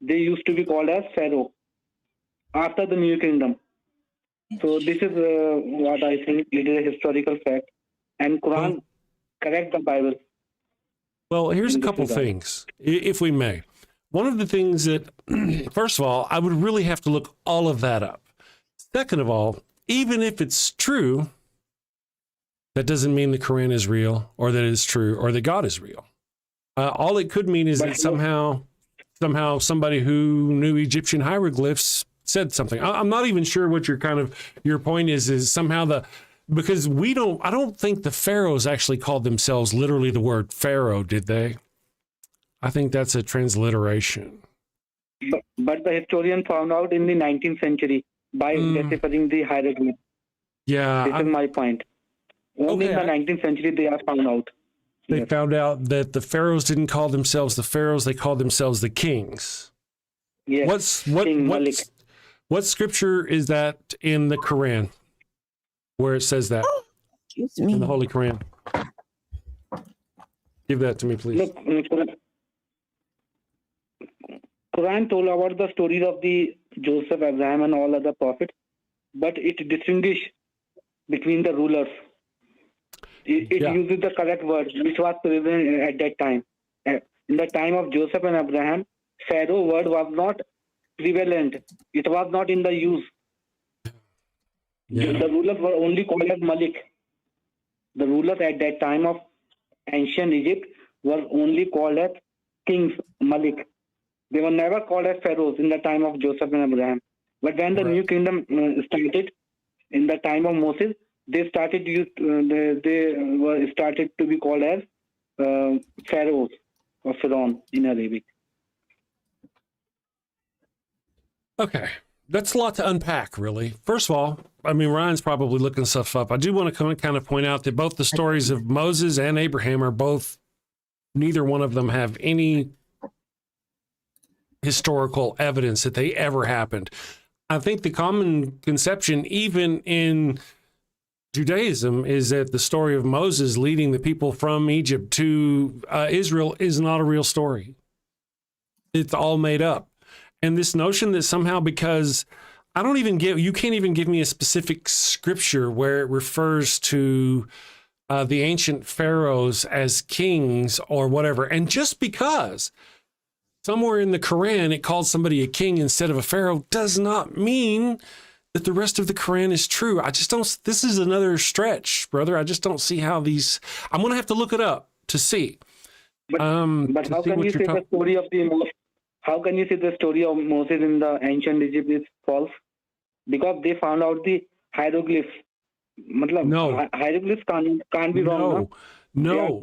they used to be called as Pharaoh after the New Kingdom. So this is what I think it is a historical fact. And Quran correct the Bible.
Well, here's a couple things, if we may. One of the things that, first of all, I would really have to look all of that up. Second of all, even if it's true, that doesn't mean the Quran is real or that it's true or that God is real. All it could mean is that somehow somebody who knew Egyptian hieroglyphs said something. I'm not even sure what your point is somehow because I don't think the pharaohs actually called themselves literally the word pharaoh, did they? I think that's a transliteration.
But the historian found out in the 19th century by deciphering the hieroglyphs.
Yeah.
This is my point. Only in the 19th century they are found out.
They found out that the pharaohs didn't call themselves the pharaohs, they called themselves the kings.
Yes.
What scripture is that in the Quran where it says that?
Excuse me.
In the Holy Quran. Give that to me, please.
Look, Quran told about the stories of the Joseph, Abraham, and all other prophets, but it distinguishes between the rulers. It uses the correct word, which was prevalent at that time. In the time of Joseph and Abraham, Pharaoh word was not prevalent. It was not in the use.
Yeah.
The rulers were only called as Malik. The rulers at that time of ancient Egypt were only called as kings, Malik. They were never called as pharaohs in the time of Joseph and Abraham. But when the New Kingdom started, in the time of Moses, they started to be called as pharaohs or Pharaoh in Arabic.
Okay. That's a lot to unpack, really. First of all, I mean, Ryan's probably looking stuff up. I do want to kind of point out that both the stories of Moses and Abraham are neither one of them have any historical evidence that they ever happened. I think the common conception, even in Judaism, is that the story of Moses leading the people from Egypt to Israel is not a real story. It's all made up. And this notion that somehow, because you can't even give me a specific scripture where it refers to the ancient pharaohs as kings or whatever. And just because somewhere in the Quran it calls somebody a king instead of a pharaoh does not mean that the rest of the Quran is true. This is another stretch, brother. I just don't see how I'm going to have to look it up to see.
But how can you say the story of how can you say the story of Moses in the ancient Egypt is false? Because they found out the hieroglyphs.
No.
Hieroglyphs can't be wrong.
No.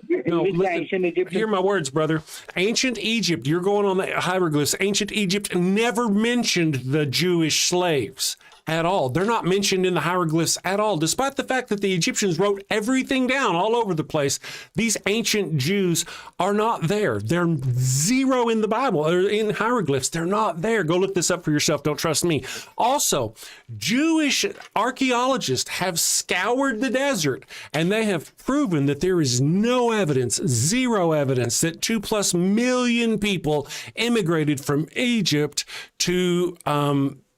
Listen, hear my words, brother. Ancient Egypt, you're going on the hieroglyphs. Ancient Egypt never mentioned the Jewish slaves, at all. They're not mentioned in the hieroglyphs at all, despite the fact that the Egyptians wrote everything down all over the place. These ancient Jews are not there. They're zero in the Bible or in hieroglyphs. They're not there. Go look this up for yourself. Don't trust me. Also, Jewish archaeologists have scoured the desert and they have proven that there is no evidence, zero evidence, that 2+ million people immigrated from Egypt to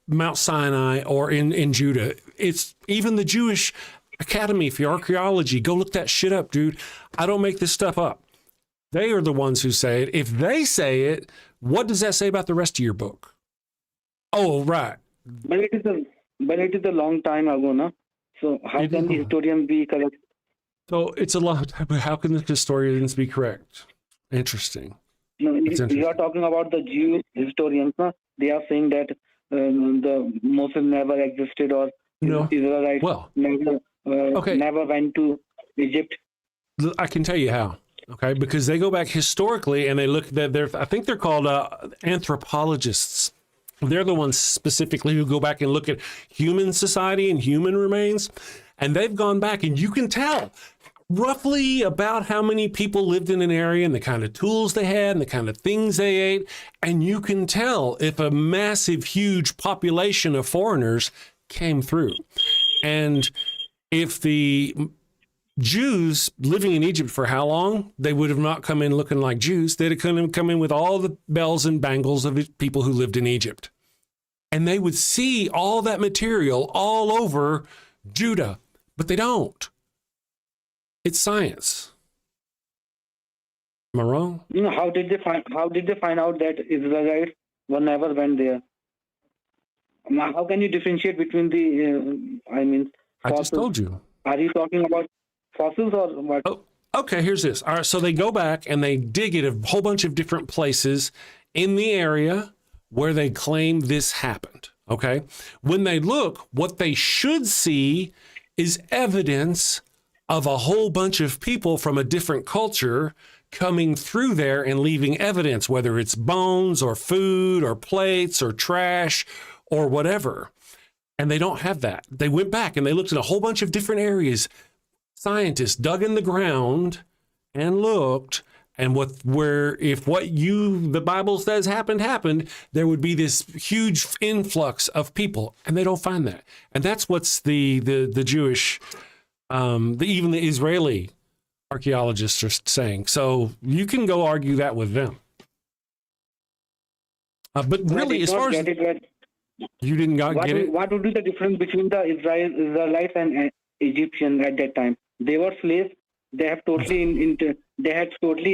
Mount Sinai or in Judah. It's even the Jewish Academy for Archaeology. Go look that shit up, dude. I don't make this stuff up. They are the ones who say it. If they say it, what does that say about the rest of your book? Oh, right.
But it is a long time ago, no? So how can the historian be correct?
So it's a long time, but how can the historians be correct? Interesting.
No, you are talking about the Jewish historians, no? They are saying that the Moses never existed, or Israelites never went to Egypt.
I can tell you how. Okay, because they go back historically and they look at I think they're called anthropologists. They're the ones specifically who go back and look at human society and human remains. And they've gone back and you can tell roughly about how many people lived in an area and the kind of tools they had and the kind of things they ate. And you can tell if a massive, huge population of foreigners came through. And if the Jews living in Egypt for how long? They would have not come in looking like Jews. They'd have come in with all the bells and bangles of people who lived in Egypt. And they would see all that material all over Judah, but they don't. It's science. Am I wrong?
How did they find out that Israelites were never went there? How can you differentiate between the fossils?
I just told you.
Are you talking about fossils or what?
Oh, okay, here's this. All right, so they go back and they dig at a whole bunch of different places in the area where they claim this happened, okay? When they look, what they should see is evidence of a whole bunch of people from a different culture coming through there and leaving evidence, whether it's bones or food or plates or trash or whatever. And they don't have that. They went back and they looked at a whole bunch of different areas. Scientists dug in the ground and looked, and if what the Bible says happened, there would be this huge influx of people, and they don't find that. And that's what's the Jewish, even the Israeli archaeologists are saying. So you can go argue that with them. But really, as far as you didn't get it,
what would be the difference between the Israelites and Egyptians at that time? They were slaves. They have totally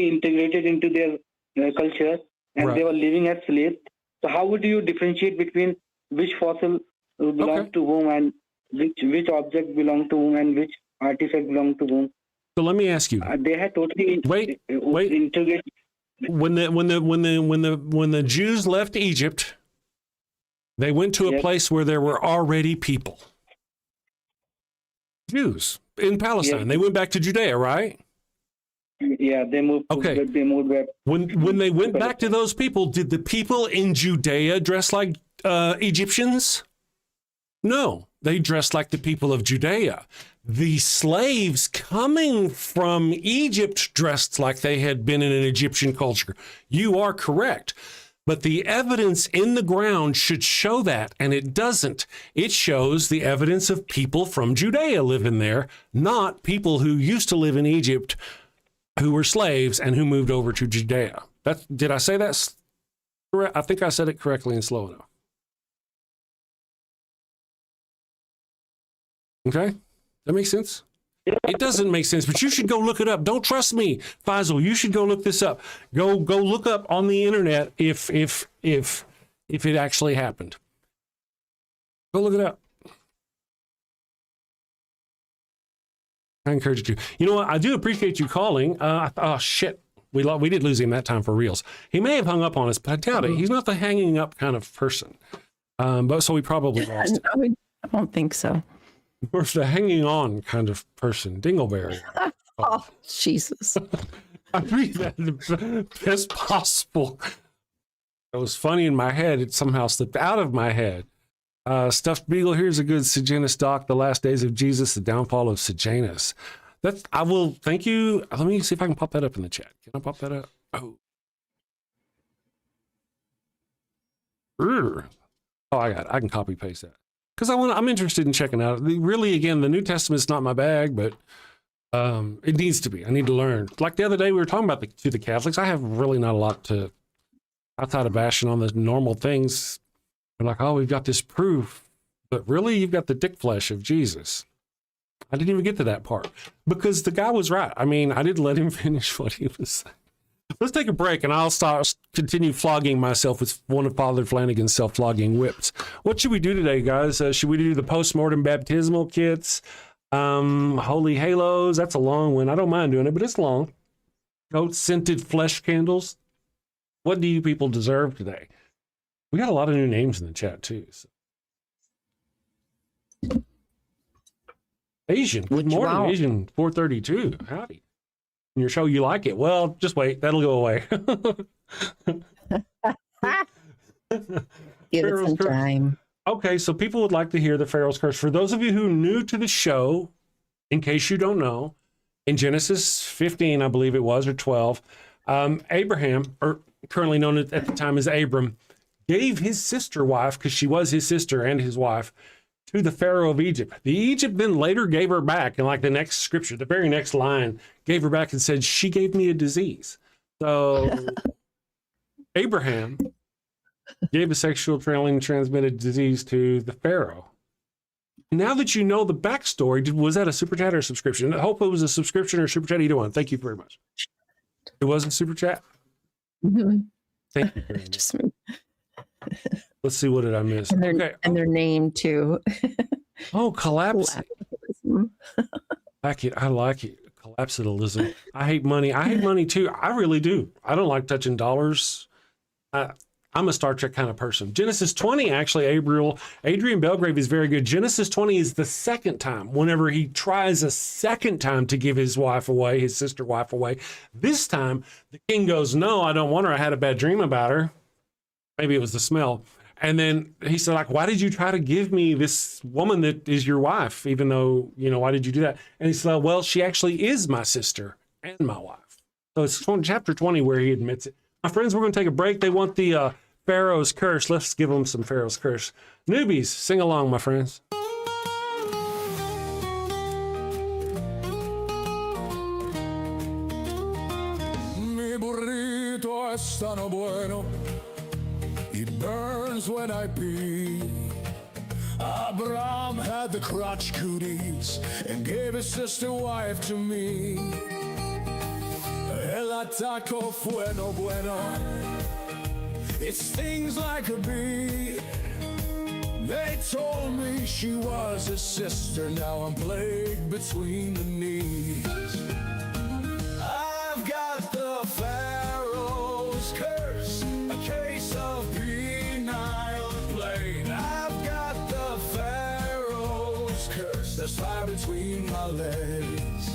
integrated into their culture, and they were living as slaves. So how would you differentiate between which fossil belongs to whom, and which object belongs to whom, and which artifact belongs to whom?
So let me ask you.
They had totally integrated.
When the Jews left Egypt, they went to a place where there were already people. Jews in Palestine. Yes. They went back to Judea, right?
Yeah, they moved.
Okay.
They moved back.
When they went back to those people, did the people in Judea dress like Egyptians? No, they dressed like the people of Judea. The slaves coming from Egypt dressed like they had been in an Egyptian culture. You are correct. But the evidence in the ground should show that, and it doesn't. It shows the evidence of people from Judea living there, not people who used to live in Egypt who were slaves and who moved over to Judea. Did I say that correct? I think I said it correctly and slow enough. Okay? That makes sense? It doesn't make sense, but you should go look it up. Don't trust me, Faisal. You should go look this up. Go look up on the internet if it actually happened. Go look it up. I encourage you. You know what? I do appreciate you calling. Oh shit, we did lose him that time for reals. He may have hung up on us, but I doubt it. He's not the hanging up kind of person. But so we probably lost.
I don't think so.
Or the hanging on kind of person, Dingleberry.
Oh, Jesus.
I mean that the best possible. It was funny in my head. It somehow slipped out of my head. Stuffed Beagle, here's a good Sejanus doc, The Last Days of Jesus, The Downfall of Sejanus. I will, thank you. Let me see if I can pop that up in the chat. Can I pop that up? Oh. I got it. I can copy paste that. Because I'm interested in checking out. Really, again, the New Testament's not my bag, but it needs to be. I need to learn. Like the other day, we were talking about to the Catholics. I have really not a lot to, outside of bashing on the normal things. They're like, oh, we've got this proof. But really, you've got the dick flesh of Jesus. I didn't even get to that part. Because the guy was right. I mean, I didn't let him finish what he was saying. Let's take a break, and I'll continue flogging myself with one of Father Flanagan's self-flogging whips. What should we do today, guys? Should we do the post-mortem baptismal kits? Holy halos, that's a long one. I don't mind doing it, but it's long. Goat-scented flesh candles. What do you people deserve today? We got a lot of new names in the chat, too. So. Asian, good morning, wow. Asian 432. Howdy. In your show, you like it? Well, just wait. That'll go away.
Give it some time.
Okay, so people would like to hear the Pharaoh's Curse. For those of you who are new to the show, in case you don't know, in Genesis 15, I believe it was, or 12, Abraham, or currently known at the time as Abram, gave his sister wife, because she was his sister and his wife, to the Pharaoh of Egypt. The Egypt then later gave her back, and like the next scripture, the very next line, gave her back and said, she gave me a disease. So Abraham gave a sexual transmitted disease to the Pharaoh. Now that you know the backstory, was that a super chat or a subscription? I hope it was a subscription or a super chat, either one. Thank you very much. It was a super chat?
Mm-hmm.
Thank you very much.
Just me.
Let's see, what did I miss?
And their name too.
Oh, collapse. I like it. Collapsitalism. I hate money. I hate money too. I really do. I don't like touching dollars. I'm a Star Trek kind of person. Genesis 20, actually, Adrian Belgrave is very good. Genesis 20 is the second time, whenever he tries a second time to give his wife away, his sister wife away. This time, the king goes, no, I don't want her. I had a bad dream about her. Maybe it was the smell. And then he said, like, why did you try to give me this woman that is your wife, even though, why did you do that? And he said, well, she actually is my sister and my wife. So it's chapter 20 where he admits it. My friends, we're going to take a break. They want the Pharaoh's Curse. Let's give them some Pharaoh's Curse. Newbies, sing along, my friends.
Mi burrito es tan bueno. It burns when I pee. Abraham had the crotch cooties and gave his sister wife to me. El ataco bueno. It stings like a bee. They told me she was his sister. Now I'm plagued between the knees. I've got the Pharaoh's curse, a case of penile plague. I've got the Pharaoh's curse, there's fire between my legs.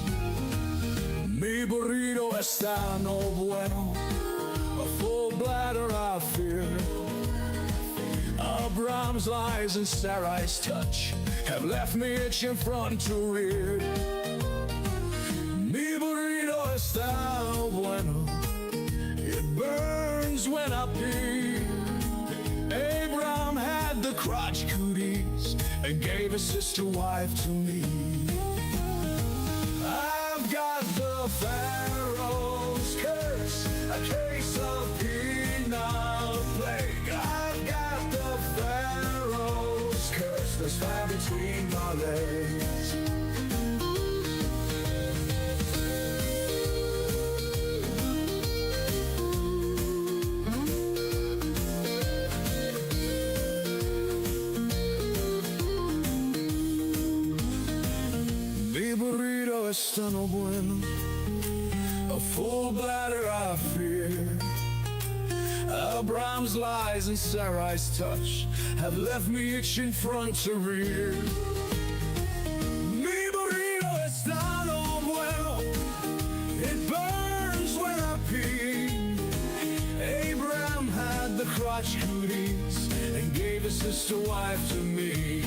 Mi burrito está no bueno, a full bladder I fear. Abraham's lies and Sarai's touch have left me itching front to rear. Mi burrito está bueno, it burns when I pee. Abraham had the crotch cooties and gave his sister wife to me. I've got the Pharaoh's curse, a case of penile plague. I've got the Pharaoh's curse, there's fire between my legs. Mi burrito está no bueno, a full bladder I fear. Abraham's lies and Sarai's touch have left me itching front to rear. Mi burrito está no bueno, it burns when I pee. Abraham had the crotch cooties and gave his sister wife to me.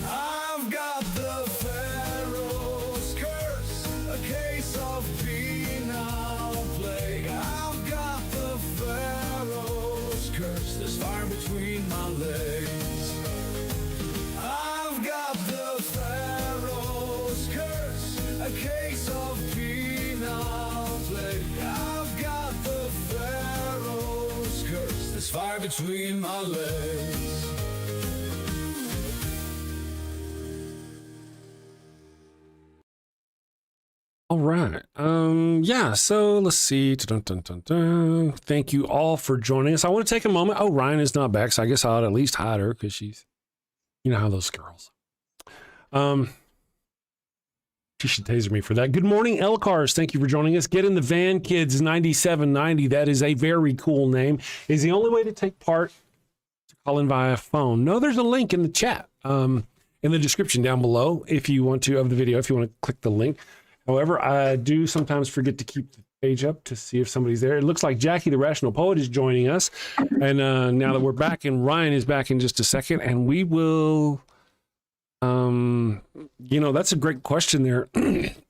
I've got the Pharaoh's curse, a case of penal plague. I've got the Pharaoh's curse, there's fire between my legs. I've got the Pharaoh's curse, a case of penal plague. I've got the Pharaoh's curse, there's fire between my legs.
All right. Yeah, so let's see. Dun, dun, dun, dun. Thank you all for joining us. I want to take a moment. Oh, Ryan is not back, so I guess I ought to at least hide her because she's, you know how those girls. She should taser me for that. Good morning, Elcars. Thank you for joining us. Get in the van, kids. 9790. That is a very cool name. Is the only way to take part to call in via phone. No, there's a link in the chat, in the description down below. If you want to, of the video, if you want to click the link. However, I do sometimes forget to keep the page up to see if somebody's there. It looks like Jackie, the Rational Poet, is joining us. And now that we're back, and Ryan is back in just a second, and we will, you know, that's a great question there.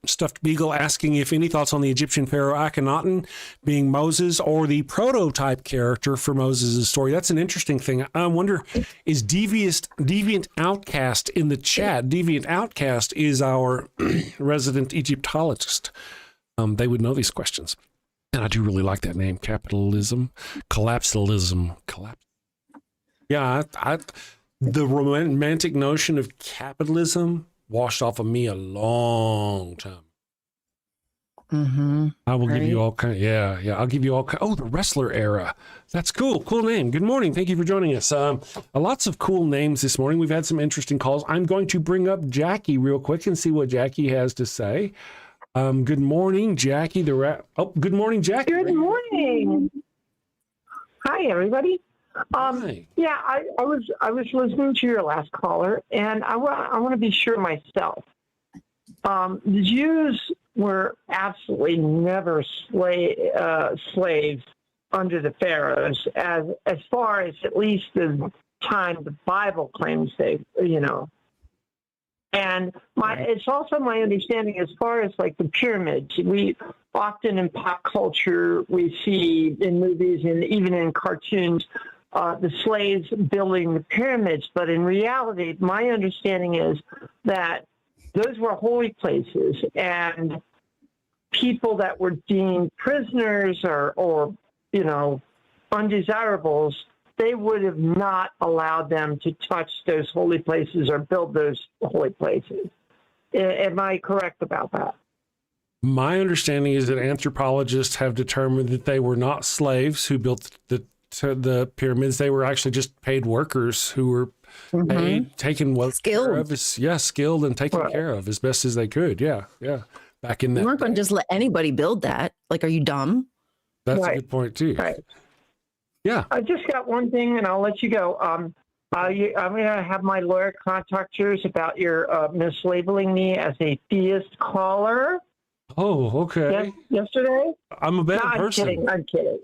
Stuffed Beagle asking if any thoughts on the Egyptian pharaoh Akhenaten being Moses or the prototype character for Moses' story. That's an interesting thing. I wonder, is Deviant Outcast in the chat? Deviant Outcast is our resident Egyptologist. They would know these questions. And I do really like that name, capitalism, collapsalism. Yeah, the romantic notion of capitalism washed off of me a long time.
Mm-hmm.
I will give you all kind of, yeah. I'll give you all kind. Oh, the wrestler era. That's cool. Cool name. Good morning. Thank you for joining us. Lots of cool names this morning. We've had some interesting calls. I'm going to bring up Jackie real quick and see what Jackie has to say. Good morning, Jackie. Good morning, Jackie.
Good morning. Hi, everybody.
Hi.
Yeah, I was listening to your last caller, and I want to be sure myself. The Jews were absolutely never slaves under the pharaohs, as far as at least the time the Bible claims they, you know. And it's also my understanding as far as like the pyramids. We often in pop culture we see in movies and even in cartoons the slaves building the pyramids, but in reality, my understanding is that those were holy places, and people that were deemed prisoners or you know, undesirables, they would have not allowed them to touch those holy places or build those holy places. Am I correct about that?
My understanding is that anthropologists have determined that they were not slaves who built the pyramids. They were actually just paid workers who were paid, taken care of, skilled and taken care of as best as they could. Yeah. Back in that,
You weren't going to just let anybody build that. Like, are you dumb?
That's a good point too.
Right.
Yeah.
I just got one thing, and I'll let you go. I'm going to have my lawyer contact yours about your mislabeling me as a theist caller.
Oh, okay.
Yesterday?
I'm a bad person.
I'm kidding.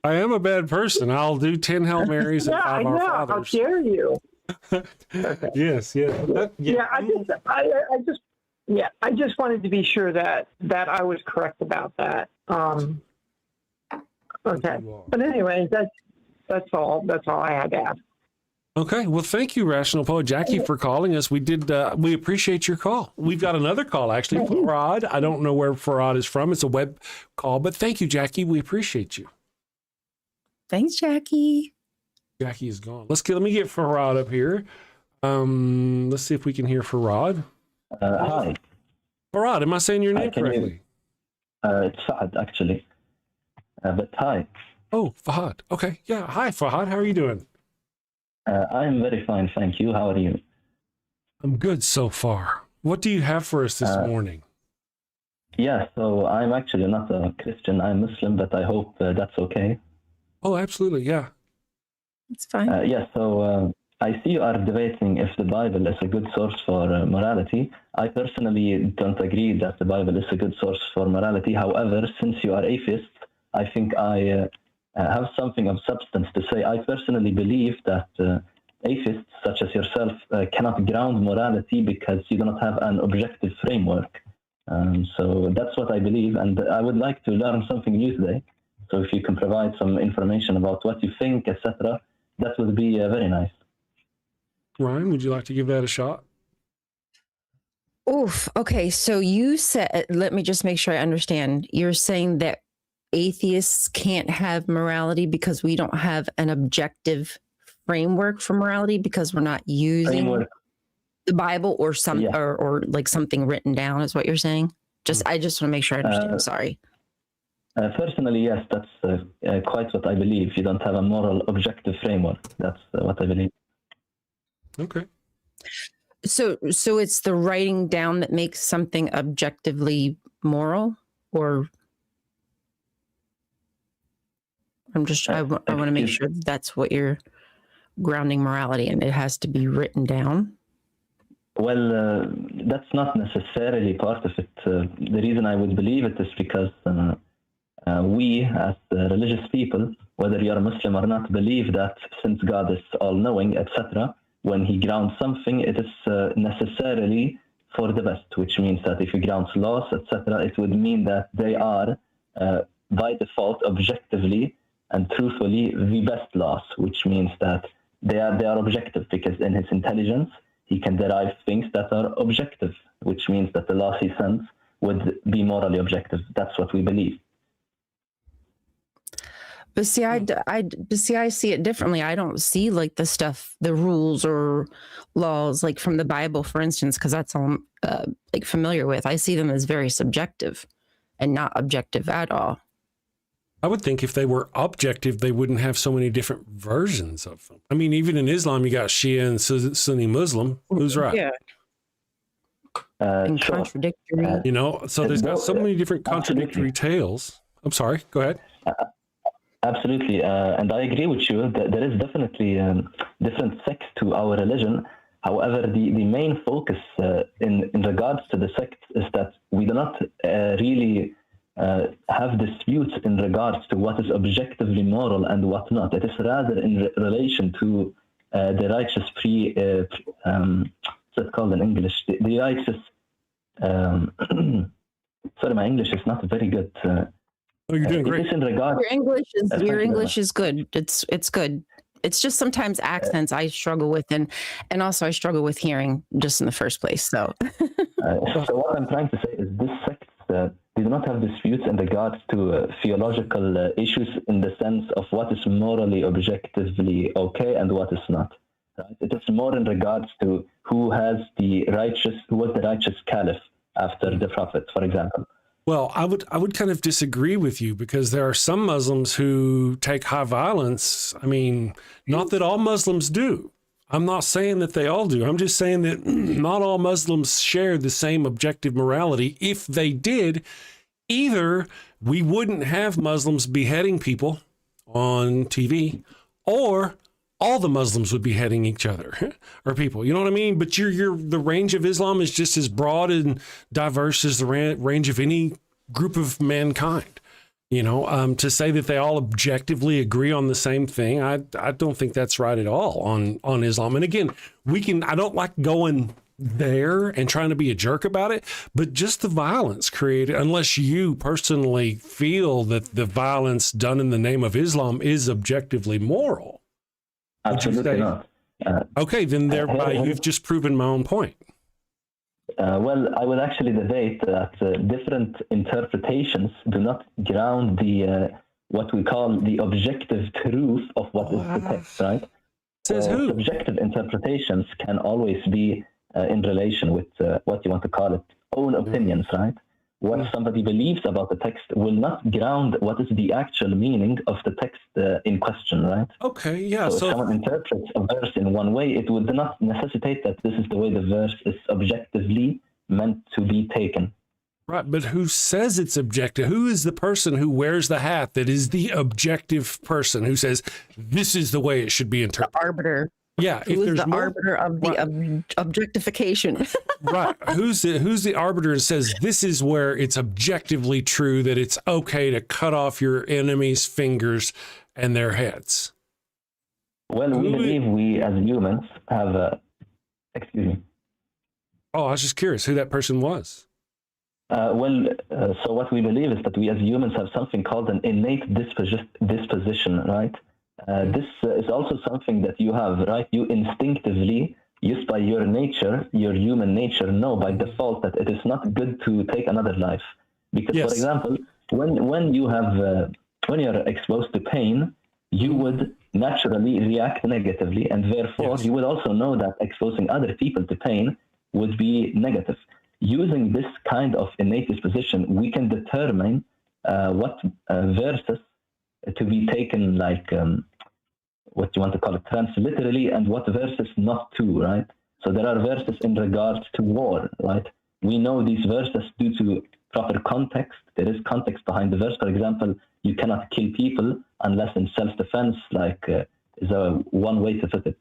I am a bad person. I'll do 10 Hail Marys and 5 Our Fathers.
How dare you?
Okay. Yes.
I just wanted to be sure that I was correct about that. Okay. But anyway, that's all I had to ask.
Okay. Well, thank you, Rational Poet Jackie, for calling us. We appreciate your call. We've got another call, actually, Farad. I don't know where Farad is from. It's a web call, but thank you, Jackie. We appreciate you.
Thanks, Jackie.
Jackie is gone. Let me get Farad up here. Let's see if we can hear Farad.
Hi.
Farad, am I saying your name correctly?
It's Fahad, actually. But hi.
Oh, Fahad. Okay. Yeah. Hi, Fahad. How are you doing?
I'm very fine, thank you. How are you?
I'm good so far. What do you have for us this morning?
Yeah, so I'm actually not a Christian. I'm Muslim, but I hope that's okay.
Oh, absolutely. Yeah.
It's fine.
So I see you are debating if the Bible is a good source for morality. I personally don't agree that the Bible is a good source for morality. However, since you are atheist, I think I have something of substance to say. I personally believe that atheists such as yourself cannot ground morality because you do not have an objective framework. So that's what I believe, and I would like to learn something new today. So if you can provide some information about what you think, etc., that would be very nice.
Ryan, would you like to give that a shot?
Oof. Okay. So you said, let me just make sure I understand. You're saying that atheists can't have morality because we don't have an objective framework for morality because we're not using the Bible or or like something written down is what you're saying? I just want to make sure I understand. Sorry.
Personally, yes, that's quite what I believe. You don't have a moral objective framework. That's what I believe.
Okay.
So it's the writing down that makes something objectively moral, or I want to make sure that's what you're grounding morality in. It has to be written down.
Well, that's not necessarily part of it. The reason I would believe it is because we, as religious people, whether you're a Muslim or not, believe that since God is all-knowing, etc., when he grounds something, it is necessarily for the best, which means that if he grounds laws, etc., it would mean that they are, by default, objectively and truthfully, the best laws, which means that they are objective, because in his intelligence, he can derive things that are objective, which means that the laws he sends would be morally objective. That's what we believe.
But see, I see it differently. I don't see like the rules or laws like from the Bible, for instance, because that's all I'm like familiar with. I see them as very subjective and not objective at all.
I would think if they were objective, they wouldn't have so many different versions of them. I mean, even in Islam, you got Shia and Sunni Muslim. Who's right?
Yeah. And contradictory.
So there's got so many different contradictory tales. I'm sorry. Go ahead.
Absolutely. And I agree with you that there is definitely different sects to our religion. However, the main focus in regards to the sects is that we do not really have disputes in regards to what is objectively moral and what not. It is rather in relation to the righteous what's it called in English? The righteous, sorry, my English is not very good.
Oh, you're doing great.
In regards,
your English is good. It's good. It's just sometimes accents I struggle with, and also I struggle with hearing just in the first place. So
what I'm trying to say is this sect, they do not have disputes in regards to theological issues in the sense of what is morally objectively okay and what is not. Right? It is more in regards to who was the righteous caliph after the prophet, for example.
Well, I would kind of disagree with you, because there are some Muslims who take high violence. I mean, not that all Muslims do. I'm not saying that they all do. I'm just saying that not all Muslims share the same objective morality. If they did, either we wouldn't have Muslims beheading people on TV, or all the Muslims would be beheading each other or people. You know what I mean? But the range of Islam is just as broad and diverse as the range of any group of mankind. To say that they all objectively agree on the same thing, I don't think that's right at all on Islam. And again, I don't like going there and trying to be a jerk about it, but just the violence created, unless you personally feel that the violence done in the name of Islam is objectively moral.
Absolutely not.
Okay, then thereby you've just proven my own point.
Well, I would actually debate that different interpretations do not ground the what we call the objective truth of what is the text, right?
Says who?
Subjective interpretations can always be in relation with what you want to call it, own opinions, right? What somebody believes about the text will not ground what is the actual meaning of the text in question, right?
Okay, yeah.
So if someone interprets a verse in one way, it would not necessitate that this is the way the verse is objectively meant to be taken.
Right, but who says it's objective? Who is the person who wears the hat that is the objective person who says this is the way it should be interpreted?
The arbiter.
Yeah,
who is the arbiter of the objectification?
Right. Who's the arbiter that says this is where it's objectively true that it's okay to cut off your enemy's fingers and their heads?
Well, we believe we as humans have excuse me.
Oh, I was just curious who that person was.
So what we believe is that we as humans have something called an innate disposition, right? This is also something that you have, right? You instinctively, just by your nature, your human nature, know by default that it is not good to take another life. Because,
Yes.
for example, when you're exposed to pain, you would naturally react negatively, and therefore
Yes.
you would also know that exposing other people to pain would be negative. Using this kind of innate disposition, we can determine what verses to be taken like what you want to call it, transliterally, and what verses not to, right? So there are verses in regards to war, right? We know these verses due to proper context. There is context behind the verse. For example, you cannot kill people unless in self-defense, like is one way to put it.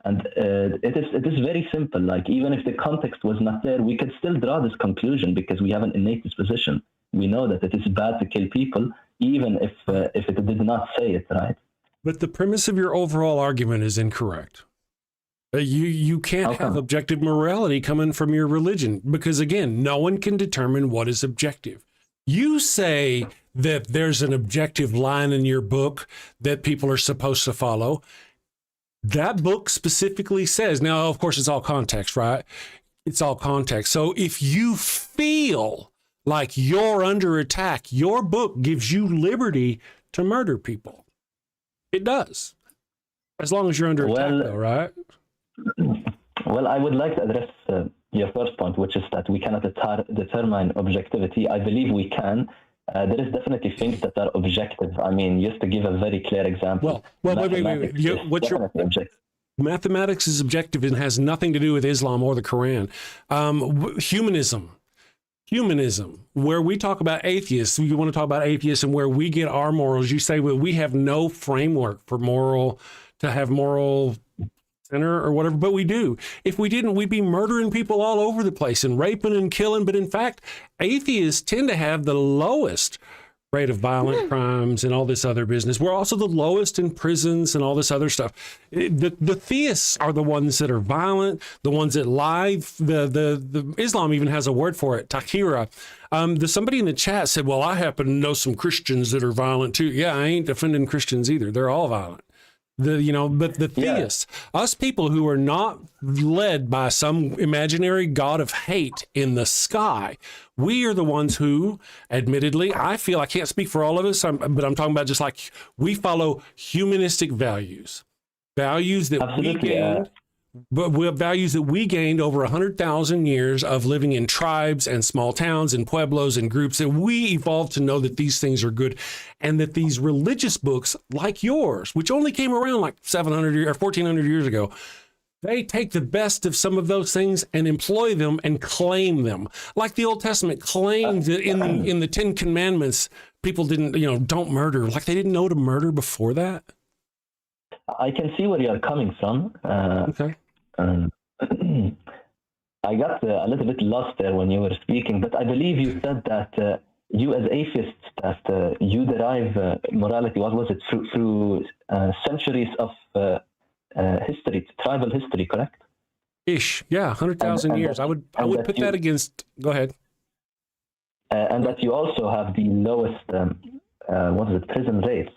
And it is very simple. Like, even if the context was not there, we could still draw this conclusion because we have an innate disposition. We know that it is bad to kill people, even if it did not say it, right?
But the premise of your overall argument is incorrect. You can't have objective morality coming from your religion because, again, no one can determine what is objective. You say that there's an objective line in your book that people are supposed to follow. That book specifically says, now, of course, it's all context, right? It's all context. So if you feel like you're under attack, your book gives you liberty to murder people. It does. As long as you're under attack, though, right?
Well, I would like to address your first point, which is that we cannot determine objectivity. I believe we can. There is definitely things that are objective. I mean, just to give a very clear example.
Well, wait. What's your objective? Mathematics is objective and has nothing to do with Islam or the Quran. Humanism, where we talk about atheists, we want to talk about atheists and where we get our morals. You say, well, we have no framework for moral center or whatever, but we do. If we didn't, we'd be murdering people all over the place and raping and killing. But in fact, atheists tend to have the lowest rate of violent crimes and all this other business. We're also the lowest in prisons and all this other stuff. The theists are the ones that are violent, the ones that lie. The Islam even has a word for it, tahira. Somebody in the chat said, well, I happen to know some Christians that are violent too. Yeah, I ain't defending Christians either. They're all violent. But the theists, us people who are not led by some imaginary god of hate in the sky, we are the ones who, admittedly, I feel, I can't speak for all of us, but I'm talking about just like we follow humanistic values that we gained. But we have values that we gained over 100,000 years of living in tribes and small towns and pueblos and groups, that we evolved to know that these things are good, and that these religious books like yours, which only came around like 700 or 1400 years ago, they take the best of some of those things and employ them and claim them. Like the Old Testament claims that in the 10 Commandments, people didn't, don't murder. Like they didn't know to murder before that.
I can see where you're coming from.
Okay.
I got a little bit lost there when you were speaking, but I believe you said that you as atheists, that you derive morality, what was it, through centuries of history, tribal history, correct?
Ish, yeah, 100,000 years. I would put that against, go ahead.
And that you also have the lowest, prison rates.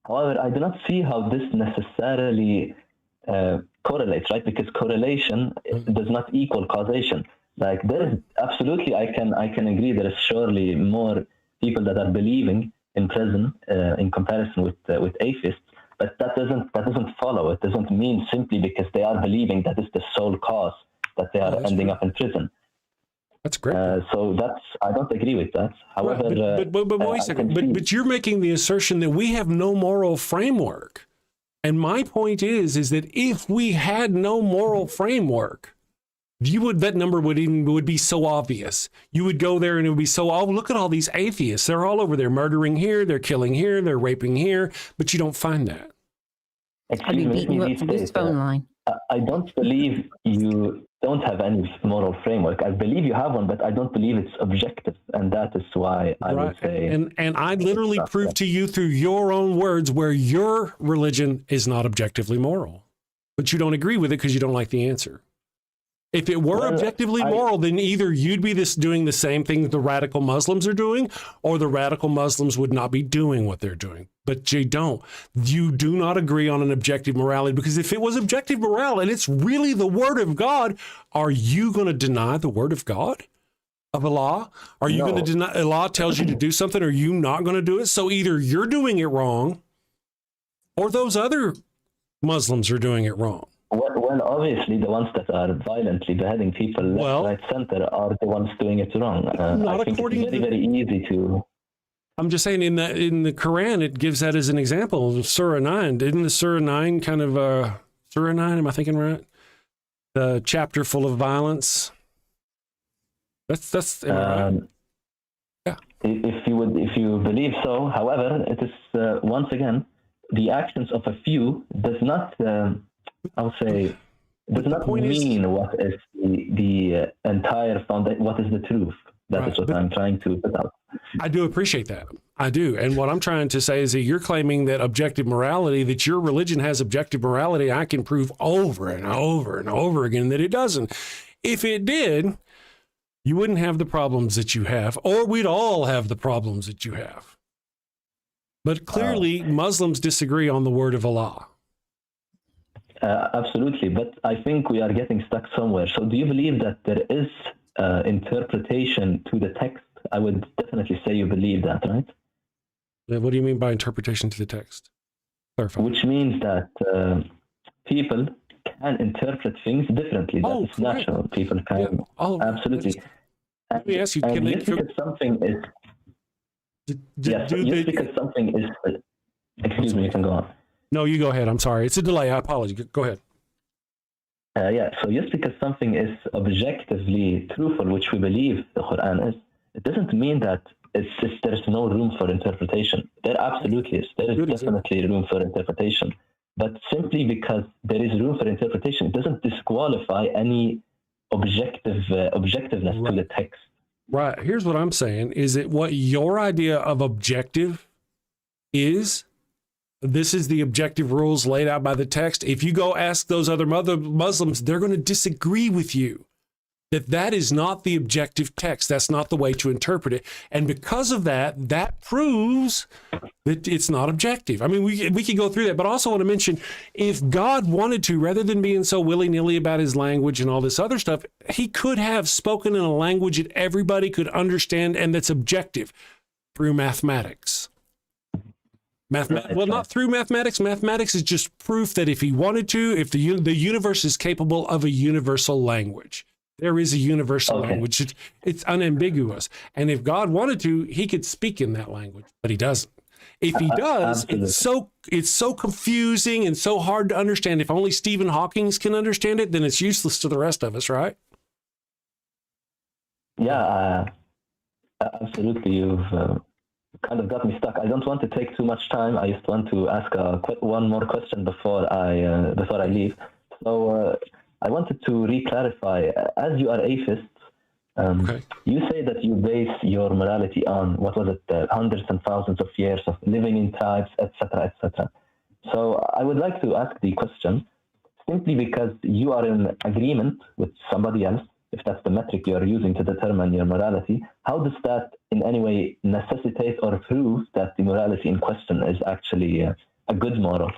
However, I do not see how this necessarily correlates, right? Because correlation does not equal causation. Like there is absolutely, I can agree, there is surely more people that are believing in prison in comparison with atheists, but that doesn't follow. It doesn't mean simply because they are believing that is the sole cause that they are ending up in prison.
That's great.
So I don't agree with that. However,
right, but wait a second. But you're making the assertion that we have no moral framework. And my point is that if we had no moral framework, that number would be so obvious. You would go there and it would be so, oh, look at all these atheists. They're all over there murdering here, they're killing here, they're raping here, but you don't find that.
I'd be beating you up for this phone line.
I don't believe you don't have any moral framework. I believe you have one, but I don't believe it's objective, and that is why I would say.
And I literally prove to you through your own words where your religion is not objectively moral, but you don't agree with it because you don't like the answer. If it were objectively moral, then either you'd be doing the same thing the radical Muslims are doing, or the radical Muslims would not be doing what they're doing. But you don't. You do not agree on an objective morality, because if it was objective morality and it's really the word of God, are you going to deny the word of God? Of Allah? Are you going to deny Allah tells you to do something? Are you not going to do it? So either you're doing it wrong, or those other Muslims are doing it wrong.
Well, obviously, the ones that are violently beheading people left, right, center are the ones doing it wrong. I think it's very, very easy to.
I'm just saying, in the Quran, it gives that as an example. Surah 9, didn't the Surah 9 kind of Surah 9? Am I thinking right? The chapter full of violence. That's yeah.
If you believe so, however, it is once again the actions of a few does not. I would say does not mean what is the entire foundation. What is the truth? That is what I'm trying to put out.
I do appreciate that. I do. And what I'm trying to say is that you're claiming that objective morality, that your religion has objective morality. I can prove over and over and over again that it doesn't. If it did, you wouldn't have the problems that you have, or we'd all have the problems that you have. But clearly, Muslims disagree on the word of Allah.
Absolutely, but I think we are getting stuck somewhere. So do you believe that there is interpretation to the text? I would definitely say you believe that, right?
What do you mean by interpretation to the text? Clarify.
Which means that people can interpret things differently. That is natural. People can, absolutely.
Let me ask you,
can they... because something is... because something is... excuse me, you can go on.
No, you go ahead. I'm sorry. It's a delay. I apologize. Go ahead.
So just because something is objectively truthful, which we believe the Quran is, it doesn't mean that there's no room for interpretation. There absolutely is. There is definitely room for interpretation. But simply because there is room for interpretation, it doesn't disqualify any objectiveness to the text.
Right. Here's what I'm saying, is that what your idea of objective is, this is the objective rules laid out by the text. If you go ask those other Muslims, they're going to disagree with you that is not the objective text. That's not the way to interpret it. And because of that, that proves that it's not objective. I mean, we could go through that, but I also want to mention, if God wanted to, rather than being so willy-nilly about his language and all this other stuff, he could have spoken in a language that everybody could understand and that's objective through mathematics. Well, not through mathematics. Mathematics is just proof that if he wanted to, if the universe is capable of a universal language. There is a universal language. It's unambiguous. And if God wanted to, he could speak in that language, but he doesn't. If he does, it's so confusing and so hard to understand. If only Stephen Hawking can understand it, then it's useless to the rest of us, right?
Yeah, absolutely. You've kind of got me stuck. I don't want to take too much time. I just want to ask one more question before I leave. So I wanted to re-clarify. As you are atheists, you say that you base your morality on, what was it, hundreds and thousands of years of living in tribes, etc., etc. So I would like to ask the question, simply because you are in agreement with somebody else, if that's the metric you're using to determine your morality, how does that in any way necessitate or prove that the morality in question is actually a good moral?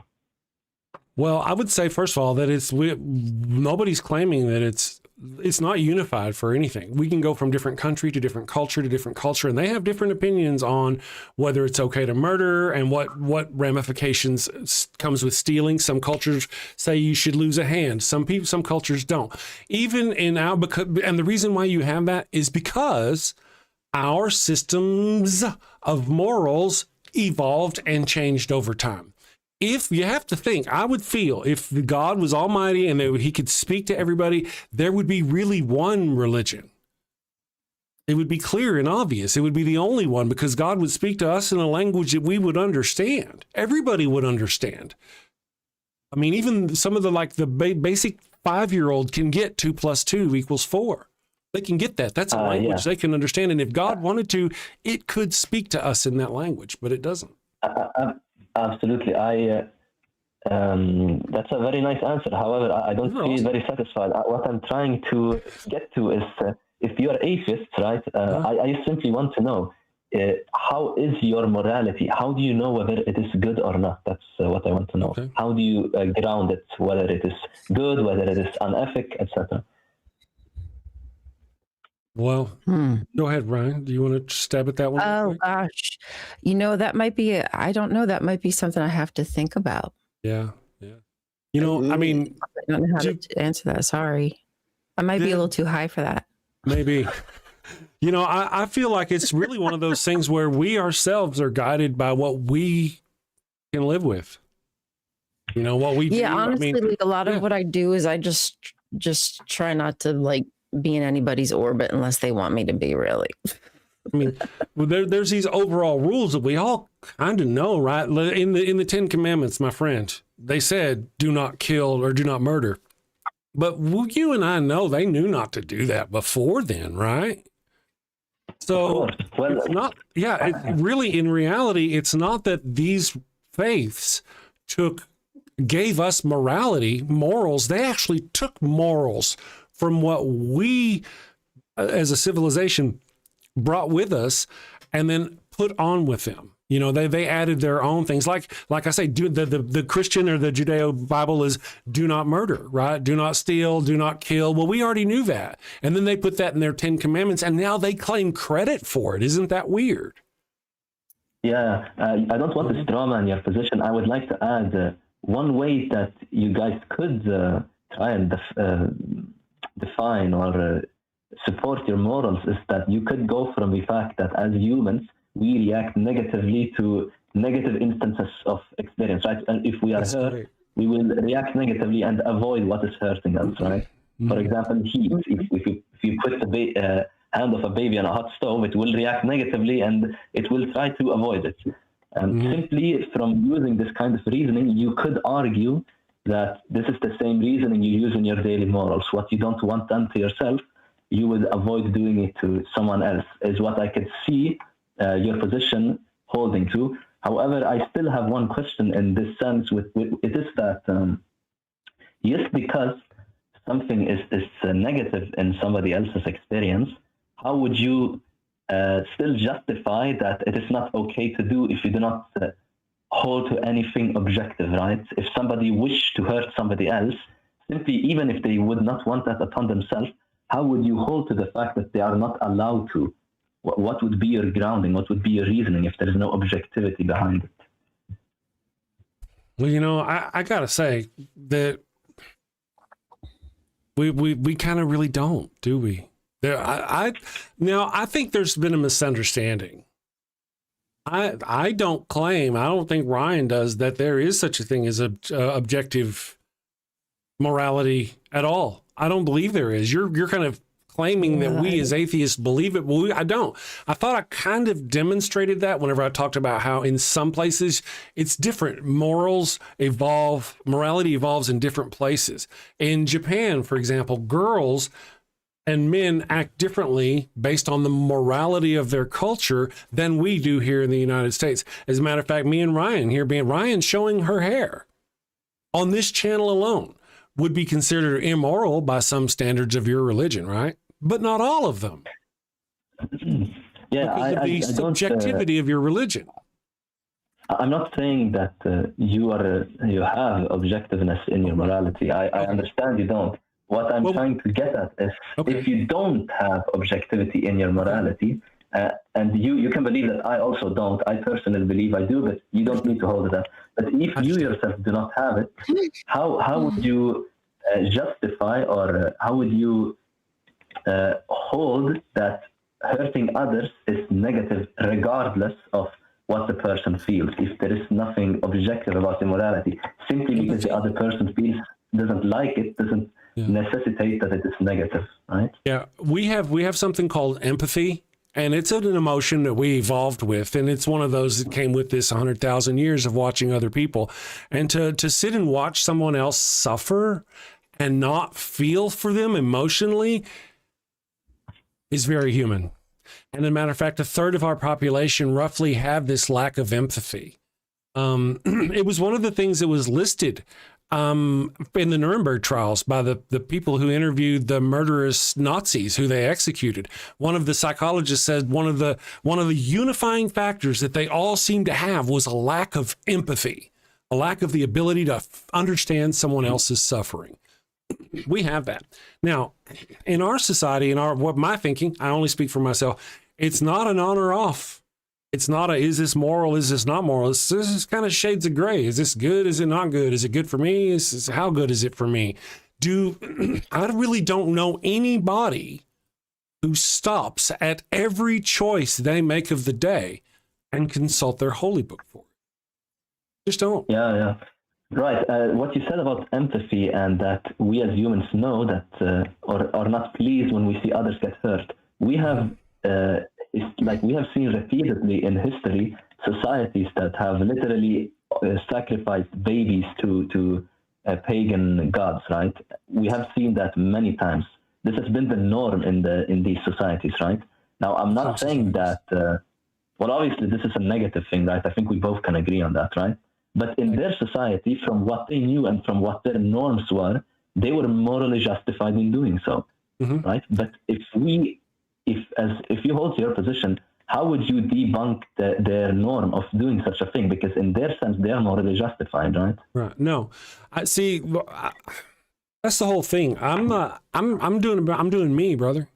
Well, I would say, first of all, that nobody's claiming that it's not unified for anything. We can go from different country to different culture, and they have different opinions on whether it's okay to murder and what ramifications comes with stealing. Some cultures say you should lose a hand. Some cultures don't. Even in and the reason why you have that is because our systems of morals evolved and changed over time. If you have to think, I would feel if God was almighty and he could speak to everybody, there would be really one religion. It would be clear and obvious. It would be the only one, because God would speak to us in a language that we would understand. Everybody would understand. I mean, even some of the basic 5-year-old can get 2 + 2 = 4. They can get that. That's a language they can understand. And if God wanted to, it could speak to us in that language, but it doesn't.
Absolutely. That's a very nice answer. However, I don't feel very satisfied. What I'm trying to get to is, if you're atheist, right, I simply want to know, how is your morality? How do you know whether it is good or not? That's what I want to know. Okay. How do you ground it, whether it is good, whether it is unethical, etc.?
Well, go ahead, Ryan. Do you want to stab at that one?
Oh, gosh. That might be, I don't know. That might be something I have to think about.
Yeah. I mean,
I don't know how to answer that. Sorry. I might be a little too high for that.
Maybe. I feel like it's really one of those things where we ourselves are guided by what we can live with. What we do.
Yeah, honestly, a lot of what I do is I just try not to be in anybody's orbit unless they want me to be, really.
I mean, there's these overall rules that we all kind of know, right? In the 10 Commandments, my friend, they said, do not kill or do not murder. But you and I know they knew not to do that before then, right? So it's not, really, in reality, it's not that these faiths gave us morals. They actually took morals from what we as a civilization brought with us and then put on with them. They added their own things. Like I say, the Christian or the Judeo Bible is do not murder, right? Do not steal, do not kill. Well, we already knew that. And then they put that in their 10 Commandments, and now they claim credit for it. Isn't that weird?
Yeah, I don't want to straw man your position. I would like to add one way that you guys could try and define or support your morals is that you could go from the fact that as humans, we react negatively to negative instances of experience, right? And if we are hurt, we will react negatively and avoid what is hurting us, right? For example, heat. If you put the hand of a baby on a hot stove, it will react negatively and it will try to avoid it. Simply from using this kind of reasoning, you could argue that this is the same reasoning you use in your daily morals. What you don't want done to yourself, you would avoid doing it to someone else, is what I could see your position holding to. However, I still have one question in this sense. It is that, yes, because something is negative in somebody else's experience, how would you still justify that it is not okay to do if you do not hold to anything objective, right? If somebody wished to hurt somebody else, simply even if they would not want that upon themselves, how would you hold to the fact that they are not allowed to? What would be your grounding? What would be your reasoning if there is no objectivity behind it?
Well, I gotta say that we kind of really don't, do we? I think there's been a misunderstanding. I don't think Ryan does, that there is such a thing as objective morality at all. I don't believe there is. You're kind of claiming that we as atheists believe it. Well, I don't. I thought I kind of demonstrated that whenever I talked about how in some places it's different. Morality evolves in different places. In Japan, for example, girls and men act differently based on the morality of their culture than we do here in the United States. As a matter of fact, me and Ryan showing her hair on this channel alone would be considered immoral by some standards of your religion, right? But not all of them.
Yeah,
because of the subjectivity of your religion.
I'm not saying that you have objectiveness in your morality. I understand you don't. What I'm trying to get at is if you don't have objectivity in your morality, and you can believe that I also don't. I personally believe I do, but you don't need to hold it up. But if you yourself do not have it, how would you justify or how would you hold that hurting others is negative regardless of what the person feels, if there is nothing objective about immorality, simply because the other person doesn't like it, doesn't necessitate that it is negative, right? Yeah,
we have something called empathy, and it's an emotion that we evolved with, and it's one of those that came with this 100,000 years of watching other people. And to sit and watch someone else suffer and not feel for them emotionally is very human. And as a matter of fact, a third of our population roughly have this lack of empathy. It was one of the things that was listed in the Nuremberg trials by the people who interviewed the murderous Nazis who they executed. One of the psychologists said one of the unifying factors that they all seemed to have was a lack of empathy, a lack of the ability to understand someone else's suffering. We have that. Now, in our society, what my thinking, I only speak for myself, it's not an on or off. It's not a, is this moral? Is this not moral? This is kind of shades of gray. Is this good? Is it not good? Is it good for me? How good is it for me? I really don't know anybody who stops at every choice they make of the day and consult their holy book for it. Just don't.
Yeah. Right. What you said about empathy and that we as humans know that or are not pleased when we see others get hurt. We have we have seen repeatedly in history societies that have literally sacrificed babies to pagan gods. Right. We have seen that many times. This has been the norm in these societies. Right. Now, I'm not saying that. Well, obviously, this is a negative thing, right? I think we both can agree on that, right? But in their society, from what they knew and from what their norms were, they were morally justified in doing so, right? But if you hold to your position, how would you debunk their norm of doing such a thing? Because in their sense, they are morally justified, right?
Right. No, I see. That's the whole thing. I'm doing me, brother.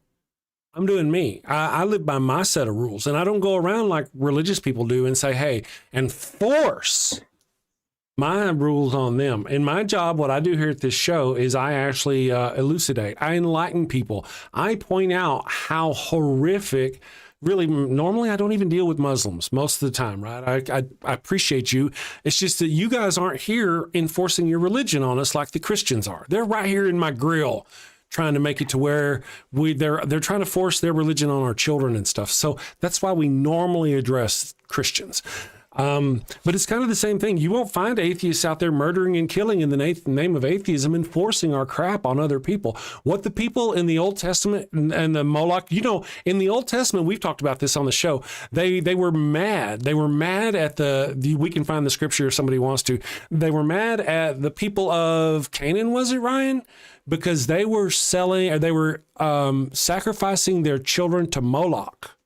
I'm doing me. I live by my set of rules, and I don't go around like religious people do and say, hey, and force my rules on them. In my job, what I do here at this show is I actually elucidate. I enlighten people. I point out how horrific, really, normally I don't even deal with Muslims most of the time, right? I appreciate you. It's just that you guys aren't here enforcing your religion on us like the Christians are. They're right here in my grill, trying to make it to where they're trying to force their religion on our children and stuff. So that's why we normally address Christians. But it's kind of the same thing. You won't find atheists out there murdering and killing in the name of atheism and forcing our crap on other people. What the people in the Old Testament and the Moloch, in the Old Testament, we've talked about this on the show. They were mad. They were mad at we can find the scripture if somebody wants to. They were mad at the people of Canaan, was it, Ryan? Because they were sacrificing their children to Moloch,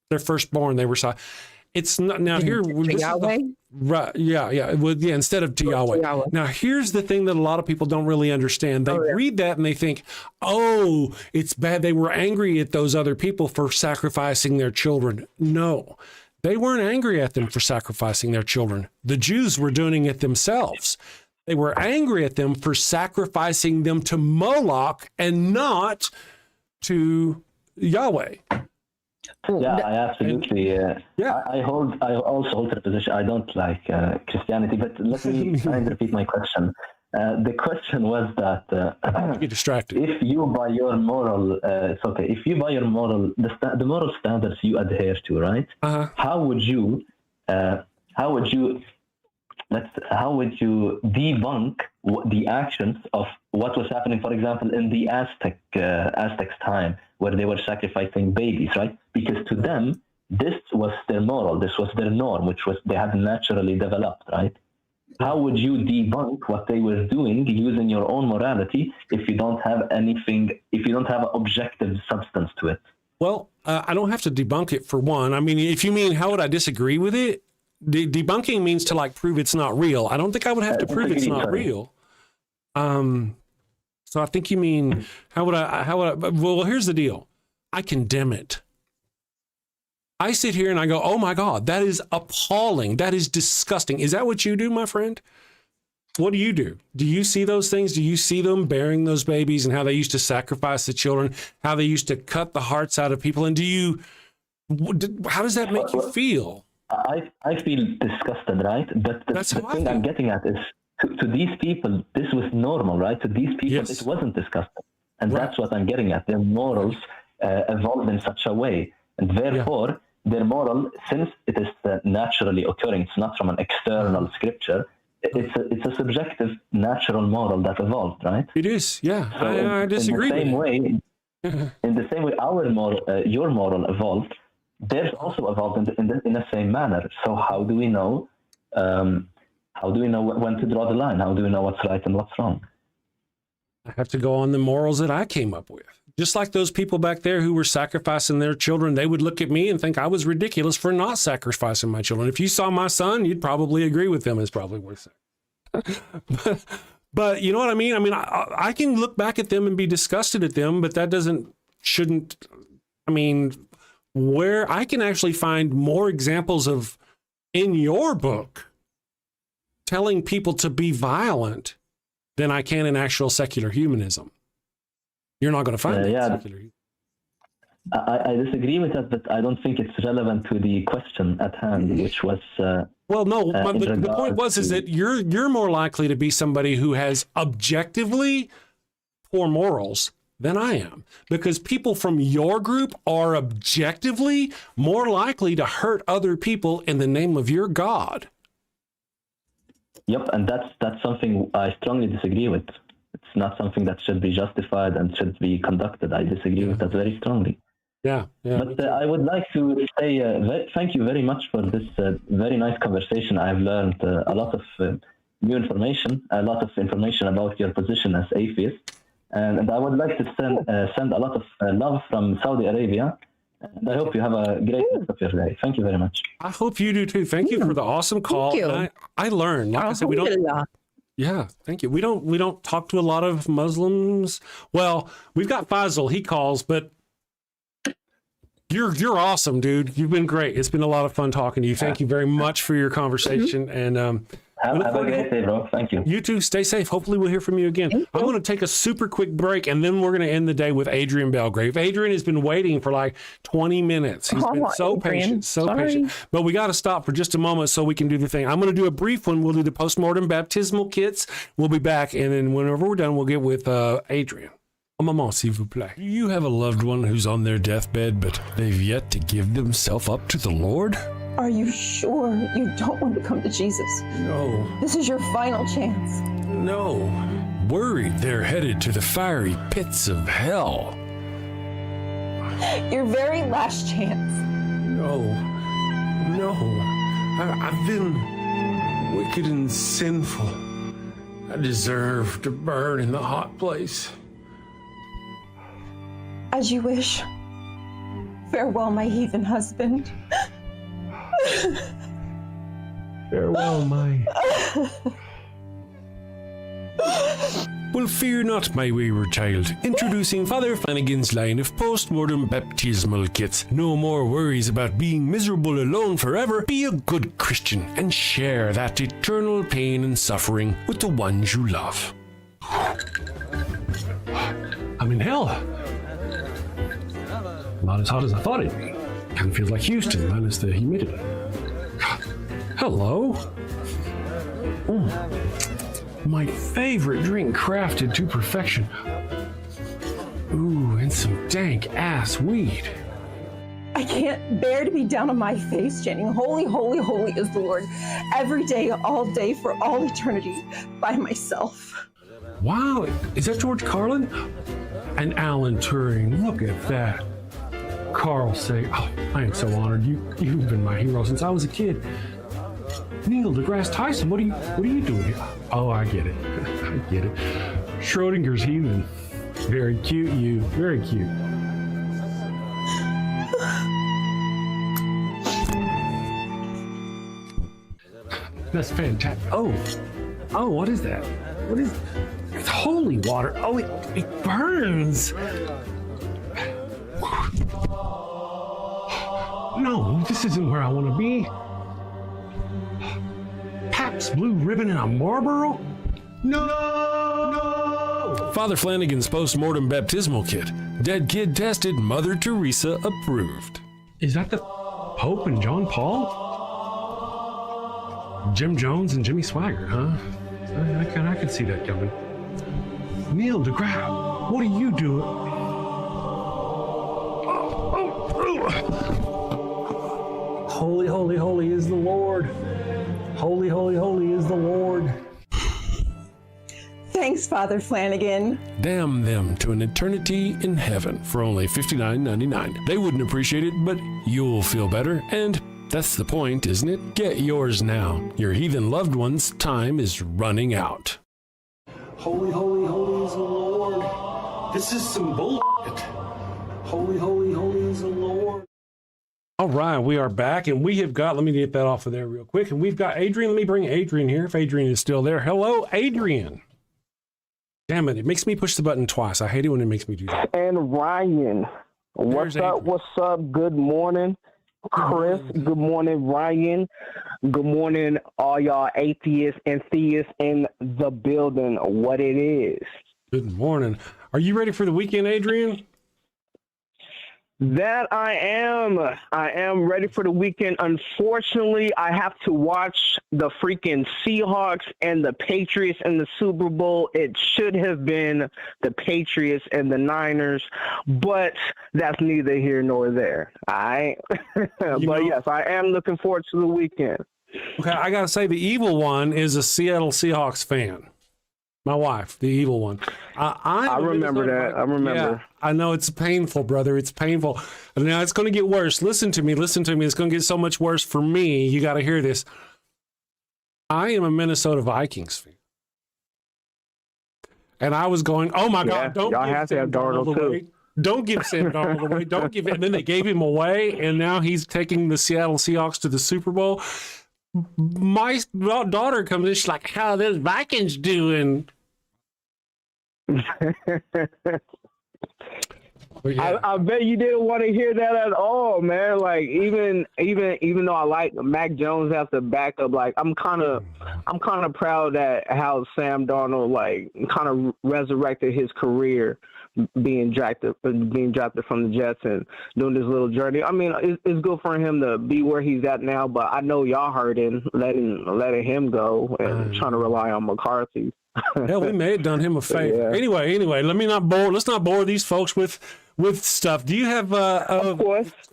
their firstborn. They were it's not now here.
Yahweh?
Right? Yeah. Well, yeah. Instead of to Yahweh. Now here's the thing that a lot of people don't really understand. They read that and they think, "Oh, it's bad." They were angry at those other people for sacrificing their children. No, they weren't angry at them for sacrificing their children. The Jews were doing it themselves. They were angry at them for sacrificing them to Moloch and not to Yahweh.
Yeah, I absolutely. I also hold to the position. I don't like Christianity, but let me try and repeat my question. The question was that
you get distracted.
If you, by your moral, it's okay. If you, by your moral, the moral standards you adhere to, right? How would you debunk the actions of what was happening, for example, in the Aztecs' time, where they were sacrificing babies, right? Because to them, this was their moral, this was their norm, which was they had naturally developed, right? How would you debunk what they were doing using your own morality if you don't have anything, if you don't have an objective substance to it?
Well, I don't have to debunk it for one. I mean, if you mean how would I disagree with it? Debunking means to prove it's not real. I don't think I would have to prove it's not real. So I think you mean, how would I, well, here's the deal. I condemn it. I sit here and I go, oh my God, that is appalling. That is disgusting. Is that what you do, my friend? What do you do? Do you see those things? Do you see them bearing those babies and how they used to sacrifice the children, how they used to cut the hearts out of people? And how does that make you feel?
I feel disgusted, right? But the thing I'm getting at is, to these people, this was normal, right? To these people, It wasn't disgusting. And that's what I'm getting at. Their morals evolved in such a way. And therefore, their moral, since it is naturally occurring, it's not from an external scripture, it's a subjective, natural moral that evolved, right?
It is, yeah.
So
I disagree.
In the same way, our moral, your moral evolved. Theirs also evolved in the same manner. So how do we know? How do we know when to draw the line? How do we know what's right and what's wrong?
I have to go on the morals that I came up with. Just like those people back there who were sacrificing their children, they would look at me and think I was ridiculous for not sacrificing my children. If you saw my son, you'd probably agree with them. Is probably worth saying. But you know what I mean? I mean, I can look back at them and be disgusted at them, but that shouldn't. I mean, where I can actually find more examples of in your book telling people to be violent than I can in actual secular humanism. You're not going to find that secular.
I disagree with that, but I don't think it's relevant to the question at hand, which was.
Well, no. The point is that you're more likely to be somebody who has objectively poor morals than I am, because people from your group are objectively more likely to hurt other people in the name of your God.
Yep, and that's something I strongly disagree with. It's not something that should be justified and should be conducted. I disagree with that very strongly.
Yeah.
But I would like to say thank you very much for this very nice conversation. I've learned a lot of new information, a lot of information about your position as atheist. And I would like to send a lot of love from Saudi Arabia. And I hope you have a great rest of your day. Thank you very much.
I hope you do too. Thank you for the awesome call.
Thank you.
I learned, like I said, we don't. Yeah, thank you. We don't talk to a lot of Muslims. Well, we've got Faisal. He calls, but you're awesome, dude. You've been great. It's been a lot of fun talking to you. Thank you very much for your conversation. And
have a great day, bro. Thank you.
You too. Stay safe. Hopefully we'll hear from you again. I'm going to take a super quick break, and then we're going to end the day with Adrian Belgrave. Adrian has been waiting for like 20 minutes. He's been so patient, patient. But we got to stop for just a moment so we can do the thing. I'm going to do a brief one. We'll do the postmortem baptismal kits. We'll be back, and then whenever we're done, we'll get with Adrian. Un moment, s'il vous plaît. Do you have a loved one who's on their deathbed, but they've yet to give themselves up to the Lord?
Are you sure you don't want to come to Jesus?
No.
This is your final chance.
No. Worried they're headed to the fiery pits of hell.
Your very last chance.
No. I've been wicked and sinful. I deserve to burn in the hot place.
As you wish. Farewell, my heathen husband.
Farewell, my... Well, fear not, my wayward child. Introducing Father Flanagan's line of post-mortem baptismal kits. No more worries about being miserable alone forever. Be a good Christian and share that eternal pain and suffering with the ones you love. I'm in hell. Not as hot as I thought it'd be. Kind of feels like Houston, minus the humidity. Hello. My favorite drink crafted to perfection. Ooh, and some dank ass weed.
I can't bear to be down on my face chanting, holy, holy, holy is the Lord, every day, all day, for all eternity, by myself.
Wow, is that George Carlin? And Alan Turing, look at that. Carl say, oh, I am so honored. You've been my hero since I was a kid. Neil deGrasse Tyson, what are you doing here? Oh, I get it. I get it. Schrodinger's heathen. Very cute, you. Very cute. That's fantastic. Oh, what is that? What is? It's holy water. Oh, it burns. No, this isn't where I want to be. Pabst Blue Ribbon and a Marlboro? No! Father Flanagan's post-mortem baptismal kit. Dead kid tested, Mother Teresa approved. Is that the Pope and John Paul? Jim Jones and Jimmy Swaggart, huh? I can see that coming. Neil deGrasse, what are you doing? Holy, holy, holy is the Lord. Holy, holy, holy is the Lord.
Thanks, Father Flanagan.
Damn them to an eternity in heaven for only $59.99. They wouldn't appreciate it, but you'll feel better. And that's the point, isn't it? Get yours now. Your heathen loved one's time is running out. Holy, holy, holy is the Lord. This is some bullshit. Holy, holy, holy is the Lord. All right, we are back, and we have got, let me get that off of there real quick, and we've got Adrian. Let me bring Adrian here, if Adrian is still there. Hello, Adrian. Damn it, it makes me push the button twice. I hate it when it makes me do that.
And Ryan, what's up? What's up? Good morning, Chris. Good morning, Ryan. Good morning, all y'all atheists and theists in the building. What it is.
Good morning. Are you ready for the weekend, Adrian?
That I am. I am ready for the weekend. Unfortunately, I have to watch the freaking Seahawks and the Patriots in the Super Bowl. It should have been the Patriots and the Niners, but that's neither here nor there. All right. But yes, I am looking forward to the weekend.
Okay, I got to say the evil one is a Seattle Seahawks fan. My wife, the evil one. I remember that. I remember. Yeah, I know it's painful, brother. It's painful. Now it's going to get worse. Listen to me. Listen to me. It's going to get so much worse for me. You got to hear this. I am a Minnesota Vikings fan. And I was going, oh my God, don't give Sam Darnold away. Don't give Sam Darnold away. Don't give it. And then they gave him away, and now he's taking the Seattle Seahawks to the Super Bowl. My daughter comes in, she's like, how are those Vikings doing?
I bet you didn't want to hear that at all, man. Like even though I like Mac Jones as the backup, like I'm kind of proud at how Sam Darnold like kind of resurrected his career, being drafted from the Jets and doing this little journey. I mean, it's good for him to be where he's at now, but I know y'all heard him letting him go and trying to rely on McCarthy.
Hell, we may have done him a favor. Yeah. Anyway, let's not bore these folks with stuff. Do you have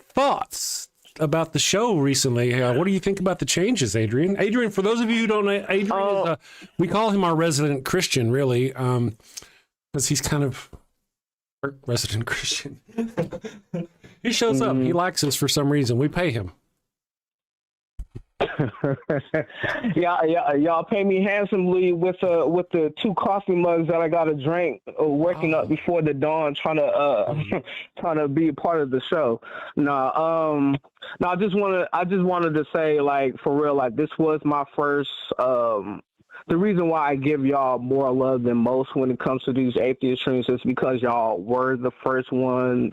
thoughts about the show recently? What do you think about the changes, Adrian? Adrian, for those of you who don't know, Adrian is we call him our resident Christian, really, because he's kind of our resident Christian. He shows up. He likes us for some reason. We pay him.
Y'all pay me handsomely with the 2 coffee mugs that I got to drink, waking up before the dawn, trying to be a part of the show. I just wanted to say, like, for real, like, this was my first. The reason why I give y'all more love than most when it comes to these atheist streams is because y'all were the first ones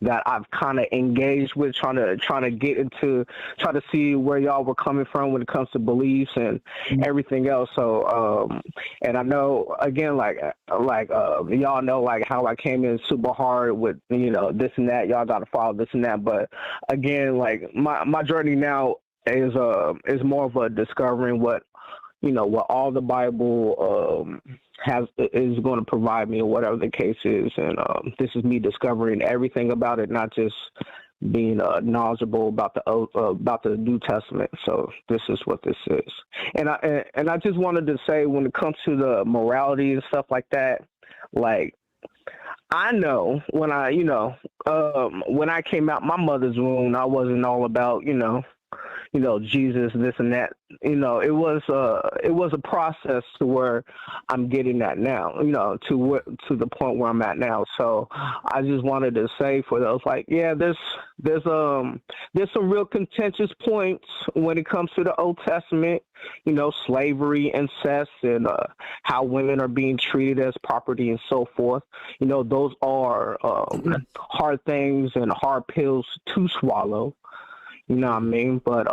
that I've kind of engaged with, trying to get into, try to see where y'all were coming from when it comes to beliefs and everything else. So, and I know again, like y'all know, like how I came in super hard with, this and that. Y'all got to follow this and that. But again, like my journey now is more of a discovering what all the Bible is going to provide me, or whatever the case is, and this is me discovering everything about it, not just being knowledgeable about the New Testament. So this is what this is, and I just wanted to say, when it comes to the morality and stuff like that, like, I know when when I came out my mother's womb, I wasn't all about Jesus, this and that. It was a process to where I'm getting at now, to the point where I'm at now. So I just wanted to say for those, like, yeah, there's some real contentious points when it comes to the Old Testament, slavery, incest, and how women are being treated as property and so forth. Those are hard things and hard pills to swallow. You know what I mean? But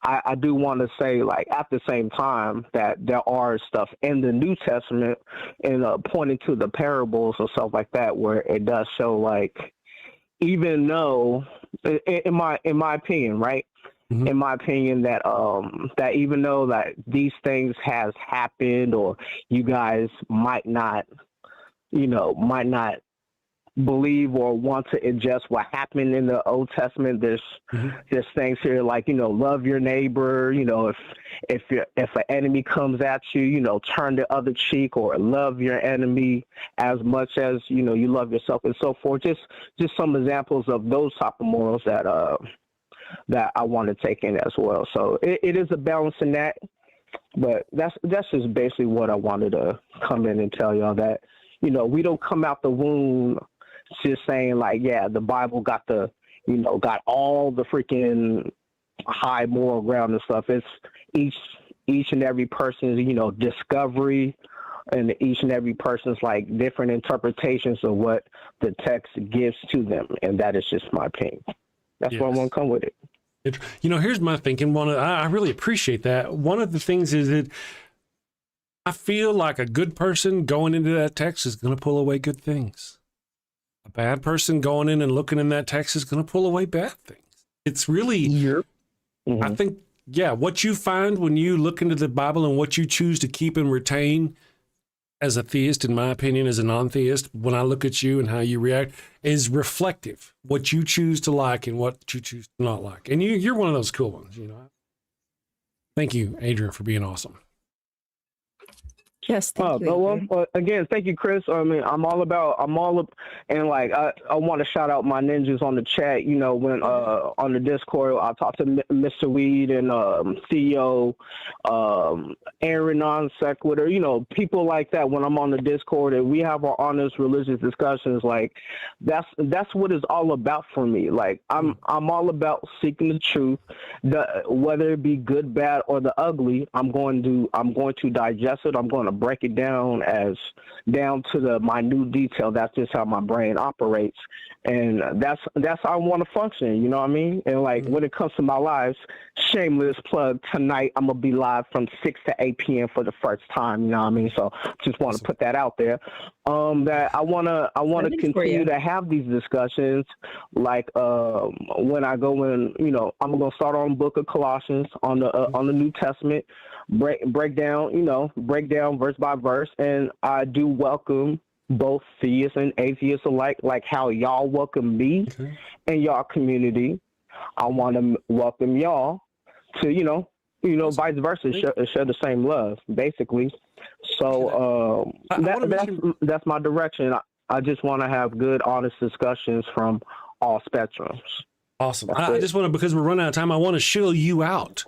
I do want to say, like, at the same time, that there are stuff in the New Testament and pointing to the parables and stuff like that, where it does show, like, even though, in my opinion, right? Mm-hmm. In my opinion, that that even though that these things has happened, or you guys might not believe or want to ingest what happened in the Old Testament. There's things here like, love your neighbor, if an enemy comes at you, turn the other cheek, or love your enemy as much as, you love yourself, and so forth. Just some examples of those type of morals that I want to take in as well. So it is a balance in that, but that's just basically what I wanted to come in and tell y'all, that, we don't come out the womb just saying like, yeah, the Bible got got all the freaking high moral ground and stuff. It's each and every person's, discovery, and each and every person's like different interpretations of what the text gives to them. And that is just my opinion. That's why I want to come with it.
Here's my thinking. I really appreciate that. One of the things is that I feel like a good person going into that text is going to pull away good things. A bad person going in and looking in that text is going to pull away bad things. It's really, I think, what you find when you look into the Bible and what you choose to keep and retain as a theist, in my opinion, as a non-theist, when I look at you and how you react, is reflective. What you choose to like and what you choose to not like. And you're one of those cool ones, Thank you, Adrian, for being awesome.
Yes, thank you.
Well, again, thank you, Chris. I mean, and like I want to shout out my ninjas on the chat. When on the Discord, I talked to Mr. Weed and CEO Aaron Non Sequitur. People like that. When I'm on the Discord and we have our honest religious discussions, like that's what it's all about for me. Like I'm all about seeking the truth, whether it be good, bad, or the ugly. I'm going to digest it. I'm going to break it down to the minute detail. That's just how my brain operates, and that's how I want to function. You know what I mean? And like when it comes to my lives, shameless plug, tonight I'm gonna be live from 6 to 8 p.m. for the first time. You know what I mean? So just want to put that out there. That I wanna continue to have these discussions. Like when I go in, I'm gonna start on the Book of Colossians on the New Testament. Break down verse by verse, and I do welcome both theists and atheists alike, like how y'all welcome me and y'all community. I want to welcome y'all to vice versa, share the same love, basically. So that's my direction. I just want to have good, honest discussions from all spectrums.
Awesome. I just want to, because we're running out of time, I want to shill you out.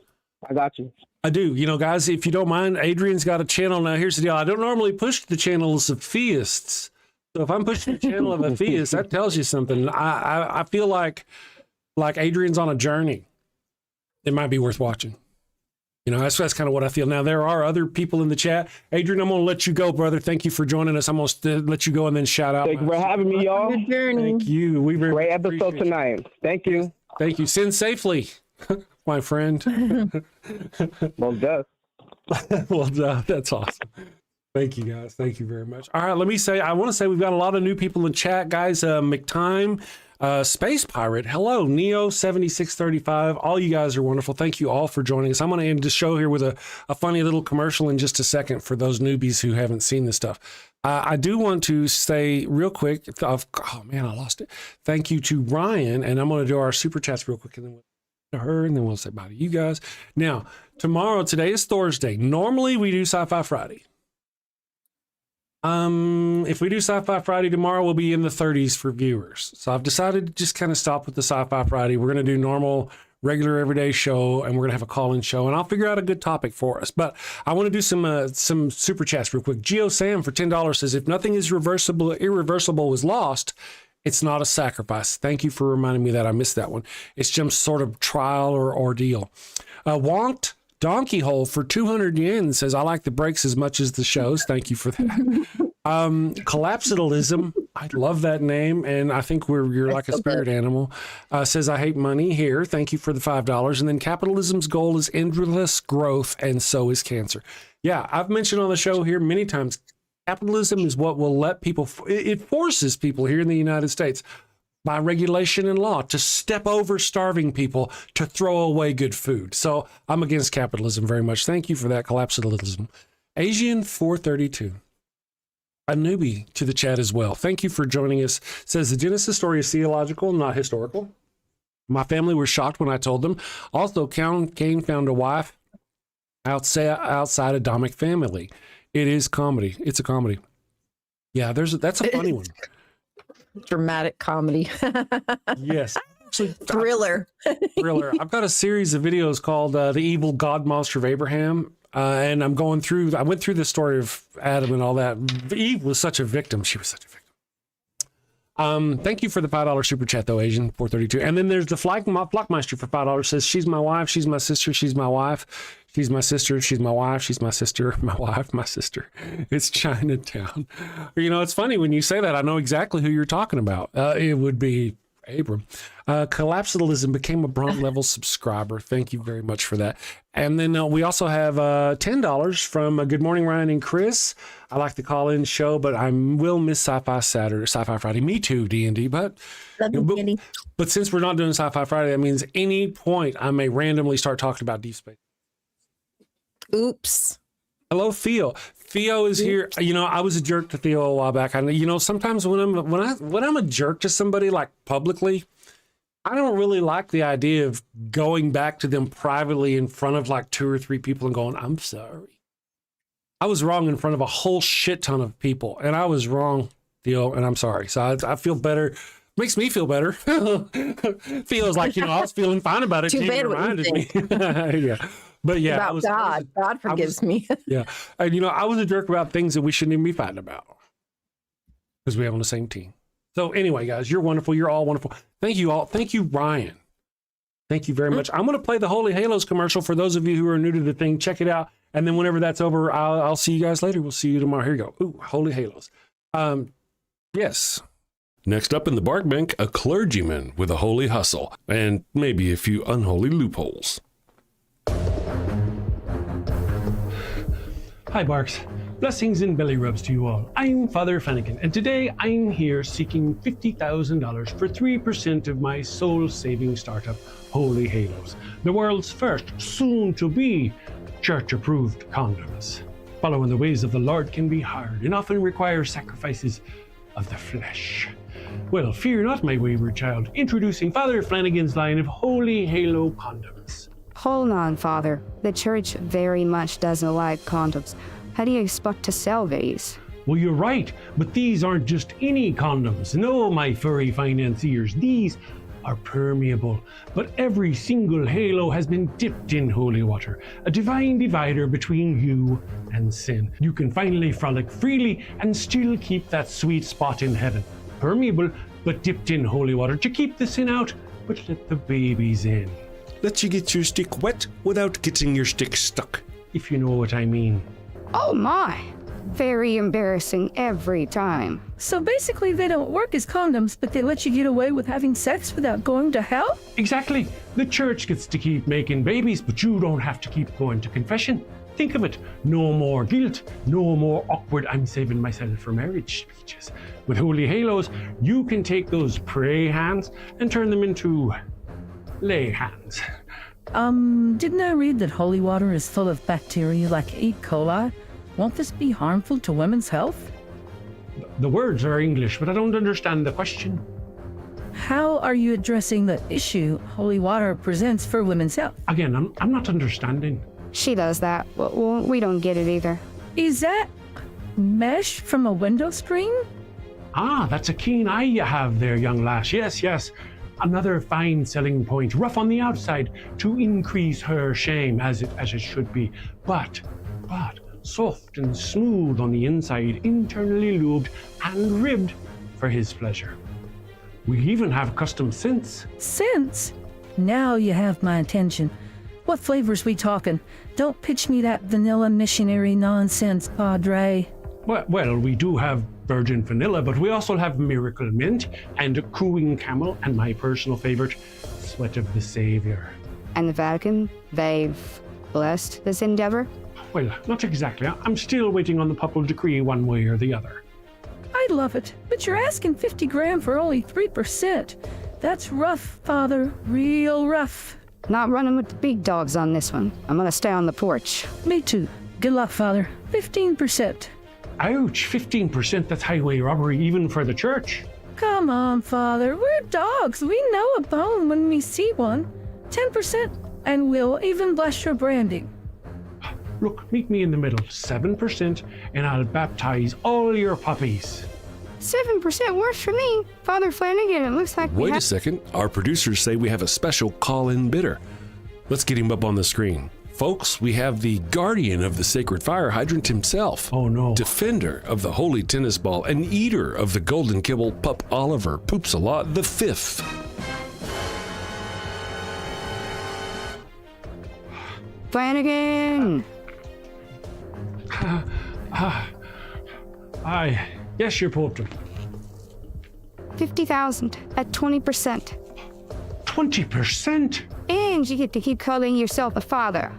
I got you.
I do. Guys, if you don't mind, Adrian's got a channel now. Here's the deal. I don't normally push the channels of theists. So if I'm pushing the channel of a theist, that tells you something. I feel like Adrian's on a journey. It might be worth watching. That's kind of what I feel. Now, there are other people in the chat. Adrian, I'm going to let you go, brother. Thank you for joining us. I'm going to let you go and then shout out.
Thank you for having me, y'all.
Good journey.
Thank you. We very
Great episode tonight. Thank you.
Thank you. Sin safely, my friend.
Well done.
Well done. That's awesome. Thank you, guys. Thank you very much. All right, I want to say we've got a lot of new people in chat, guys. McTime, Space Pirate, hello, Neo7635. All you guys are wonderful. Thank you all for joining us. I'm going to end the show here with a funny little commercial in just a second for those newbies who haven't seen this stuff. I do want to say real quick, oh man, I lost it. Thank you to Ryan, and I'm going to do our super chats real quick, and then we'll to her, and then we'll say bye to you guys. Now, today is Thursday. Normally we do Sci-Fi Friday. If we do Sci-Fi Friday tomorrow, we'll be in the 30s for viewers. So I've decided to just kind of stop with the Sci-Fi Friday. We're going to do normal, regular, everyday show, and we're going to have a call-in show, and I'll figure out a good topic for us. But I want to do some super chats real quick. Geo Sam for $10 says, if nothing is irreversible was lost, it's not a sacrifice. Thank you for reminding me that. I missed that one. It's some sort of trial or ordeal. Wonked Donkey Hole for 200 yen says, I like the breaks as much as the shows. Thank you for that. Collapsitalism, I love that name, and I think you're like a spirit animal. Says, I hate money here. Thank you for the $5. And then capitalism's goal is endless growth, and so is cancer. Yeah, I've mentioned on the show here many times, capitalism is what will let people, it forces people here in the United States by regulation and law to step over starving people to throw away good food. So I'm against capitalism very much. Thank you for that, collapsitalism. Asian 432. a newbie to the chat as well. Thank you for joining us. Says the Genesis story is theological, not historical. My family was shocked when I told them. Also, Cain found a wife outside Adamic family. It is comedy. It's a comedy. Yeah, that's a funny one.
Dramatic comedy.
Yes. Actually,
Thriller.
Thriller. I've got a series of videos called The Evil God Monster of Abraham. And I went through the story of Adam and all that. Eve was such a victim. She was such a victim. Thank you for the $5 super chat though, Asian 432. And then there's the Flockmeister for $5 says, she's my wife, she's my sister, she's my wife, she's my sister, she's my wife, she's my sister, my wife, my sister. It's Chinatown. You know, it's funny when you say that, I know exactly who you're talking about. It would be Abram. Collapsalism became a bronze level subscriber. Thank you very much for that. And then we also have $10 from Good Morning Ryan and Chris. I like the call-in show, but I will miss Sci-Fi Friday. Me too, D&D. But since we're not doing Sci-Fi Friday, that means any point I may randomly start talking about deep space.
Oops.
Hello, Theo. Theo is here. You know, I was a jerk to Theo a while back. Sometimes when I'm a jerk to somebody like publicly, I don't really like the idea of going back to them privately in front of like 2 or 3 people and going, I'm sorry. I was wrong in front of a whole shit ton of people, and I was wrong, Theo, and I'm sorry. So I feel better. Makes me feel better. Theo's like, I was feeling fine about it.
Too bad what you think.
Yeah. But yeah,
about God forgives me.
Yeah. And I was a jerk about things that we shouldn't even be fighting about because we're on the same team. So anyway, guys, you're wonderful. You're all wonderful. Thank you all. Thank you, Ryan. Thank you very much. I'm going to play the Holy Halos commercial for those of you who are new to the thing. Check it out. And then whenever that's over, I'll see you guys later. We'll see you tomorrow. Here you go. Ooh, Holy Halos. Yes. Next up in the bark bank, a clergyman with a holy hustle and maybe a few unholy loopholes.
Hi, Barks. Blessings and belly rubs to you all. I'm Father Flanagan, and today I'm here seeking $50,000 for 3% of my soul-saving startup, Holy Halos, the world's first, soon-to-be, church-approved condoms. Following the ways of the Lord can be hard and often require sacrifices of the flesh. Well, fear not, my wayward child. Introducing Father Flanagan's line of Holy Halo condoms.
Hold on, Father. The church very much doesn't like condoms. How do you expect to sell these?
Well, you're right, but these aren't just any condoms. No, my furry financiers, these are permeable. But every single halo has been dipped in holy water, a divine divider between you and sin. You can finally frolic freely and still keep that sweet spot in heaven. Permeable, but dipped in holy water to keep the sin out, but let the babies in.
Let you get your stick wet without getting your stick stuck.
If you know what I mean.
Oh my! Very embarrassing every time.
So basically they don't work as condoms, but they let you get away with having sex without going to hell?
Exactly. The church gets to keep making babies, but you don't have to keep going to confession. Think of it. No more guilt. No more awkward I'm saving myself for marriage speeches. With Holy Halos, you can take those pray hands and turn them into lay hands.
Didn't I read that holy water is full of bacteria like E. coli? Won't this be harmful to women's health?
The words are English, but I don't understand the question.
How are you addressing the issue holy water presents for women's health?
Again, I'm not understanding.
She does that. Well, we don't get it either.
Is that mesh from a window screen?
Ah, that's a keen eye you have there, young lass. Yes. Another fine selling point, rough on the outside to increase her shame as it should be, but soft and smooth on the inside, internally lubed and ribbed for his pleasure. We even have custom scents.
Scents? Now you have my attention. What flavors we talking? Don't pitch me that vanilla missionary nonsense, Padre.
Well, we do have virgin vanilla, but we also have miracle mint and cooing camel, and my personal favorite, sweat of the Savior.
And the Vatican, they've blessed this endeavor?
Well, not exactly. I'm still waiting on the papal decree one way or the other.
I love it, but you're asking 50 grand for only 3%. That's rough, Father, real rough.
Not running with the big dogs on this one. I'm gonna stay on the porch.
Me too. Good luck, Father. 15%.
Ouch, 15%, that's highway robbery even for the church.
Come on, Father. We're dogs. We know a bone when we see one. 10%, and we'll even bless your branding.
Look, meet me in the middle, 7%, and I'll baptize all your puppies.
7% works for me. Father Flanagan, it looks like
Wait a second. Our producers say we have a special call-in bidder. Let's get him up on the screen. Folks, we have the guardian of the sacred fire hydrant himself.
Oh no.
Defender of the holy tennis ball and eater of the golden kibble, Pup Oliver Poops a Lot the Fifth.
Flanagan!
Yes, your pope.
50,000 at 20%.
20%?
And you get to keep calling yourself a father.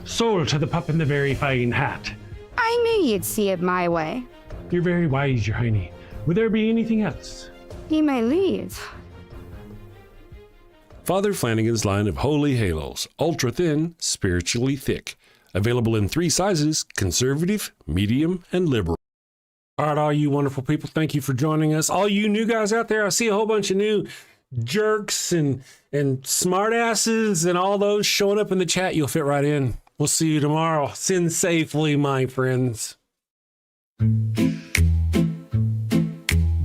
Sold to the pup in the very fine hat.
I knew you'd see it my way.
You're very wise, your hiney. Would there be anything else?
He may leave.
Father Flanagan's line of holy halos, ultra thin, spiritually thick. Available in 3 sizes, conservative, medium, and liberal. All right, all you wonderful people, thank you for joining us. All you new guys out there, I see a whole bunch of new jerks and smartasses and all those showing up in the chat. You'll fit right in. We'll see you tomorrow. Sin safely, my friends.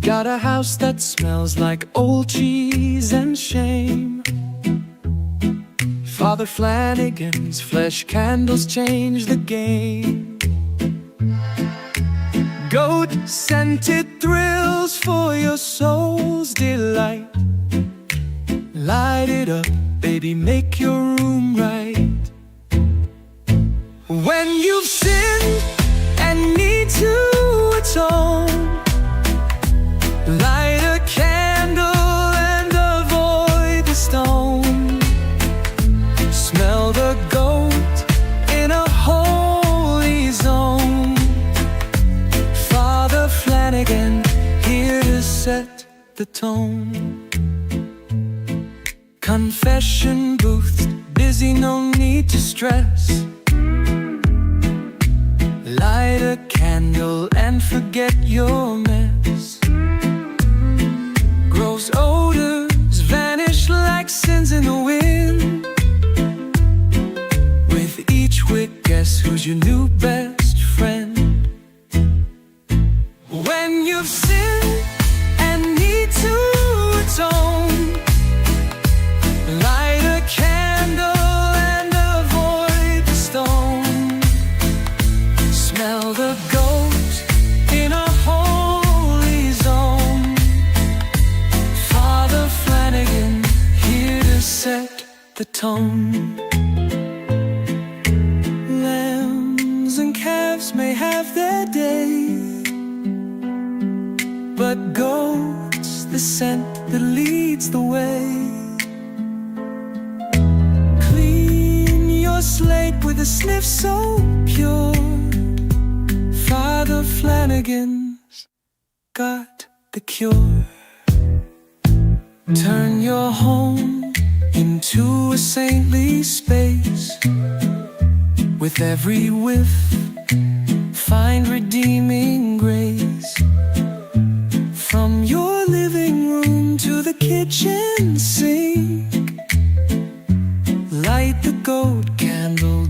Got a house that smells like old cheese and shame. Father Flanagan's flesh candles change the game. Goat-scented thrills for your soul's delight. Light it up, baby, make your room right. When you've sinned and need to atone, light a candle and avoid the stone. Smell the goat in a holy zone. Father Flanagan, here to set the tone. Confession booth, busy, no need to stress. Light a candle and forget your mess. Gross odors vanish like sins in the wind. With each wick, guess who's your new best friend? When you've sinned and need to atone, light a candle and avoid the stone. Smell the goat in a holy zone. Father Flanagan, here to set the tone. Lambs and calves may have their day, but goat's the scent that leads the way. Your slate with a sniff so pure. Father Flanagan's got the cure. Turn your home into a saintly space. With every whiff, find redeeming grace. From your living room to the kitchen sink, light the goat candle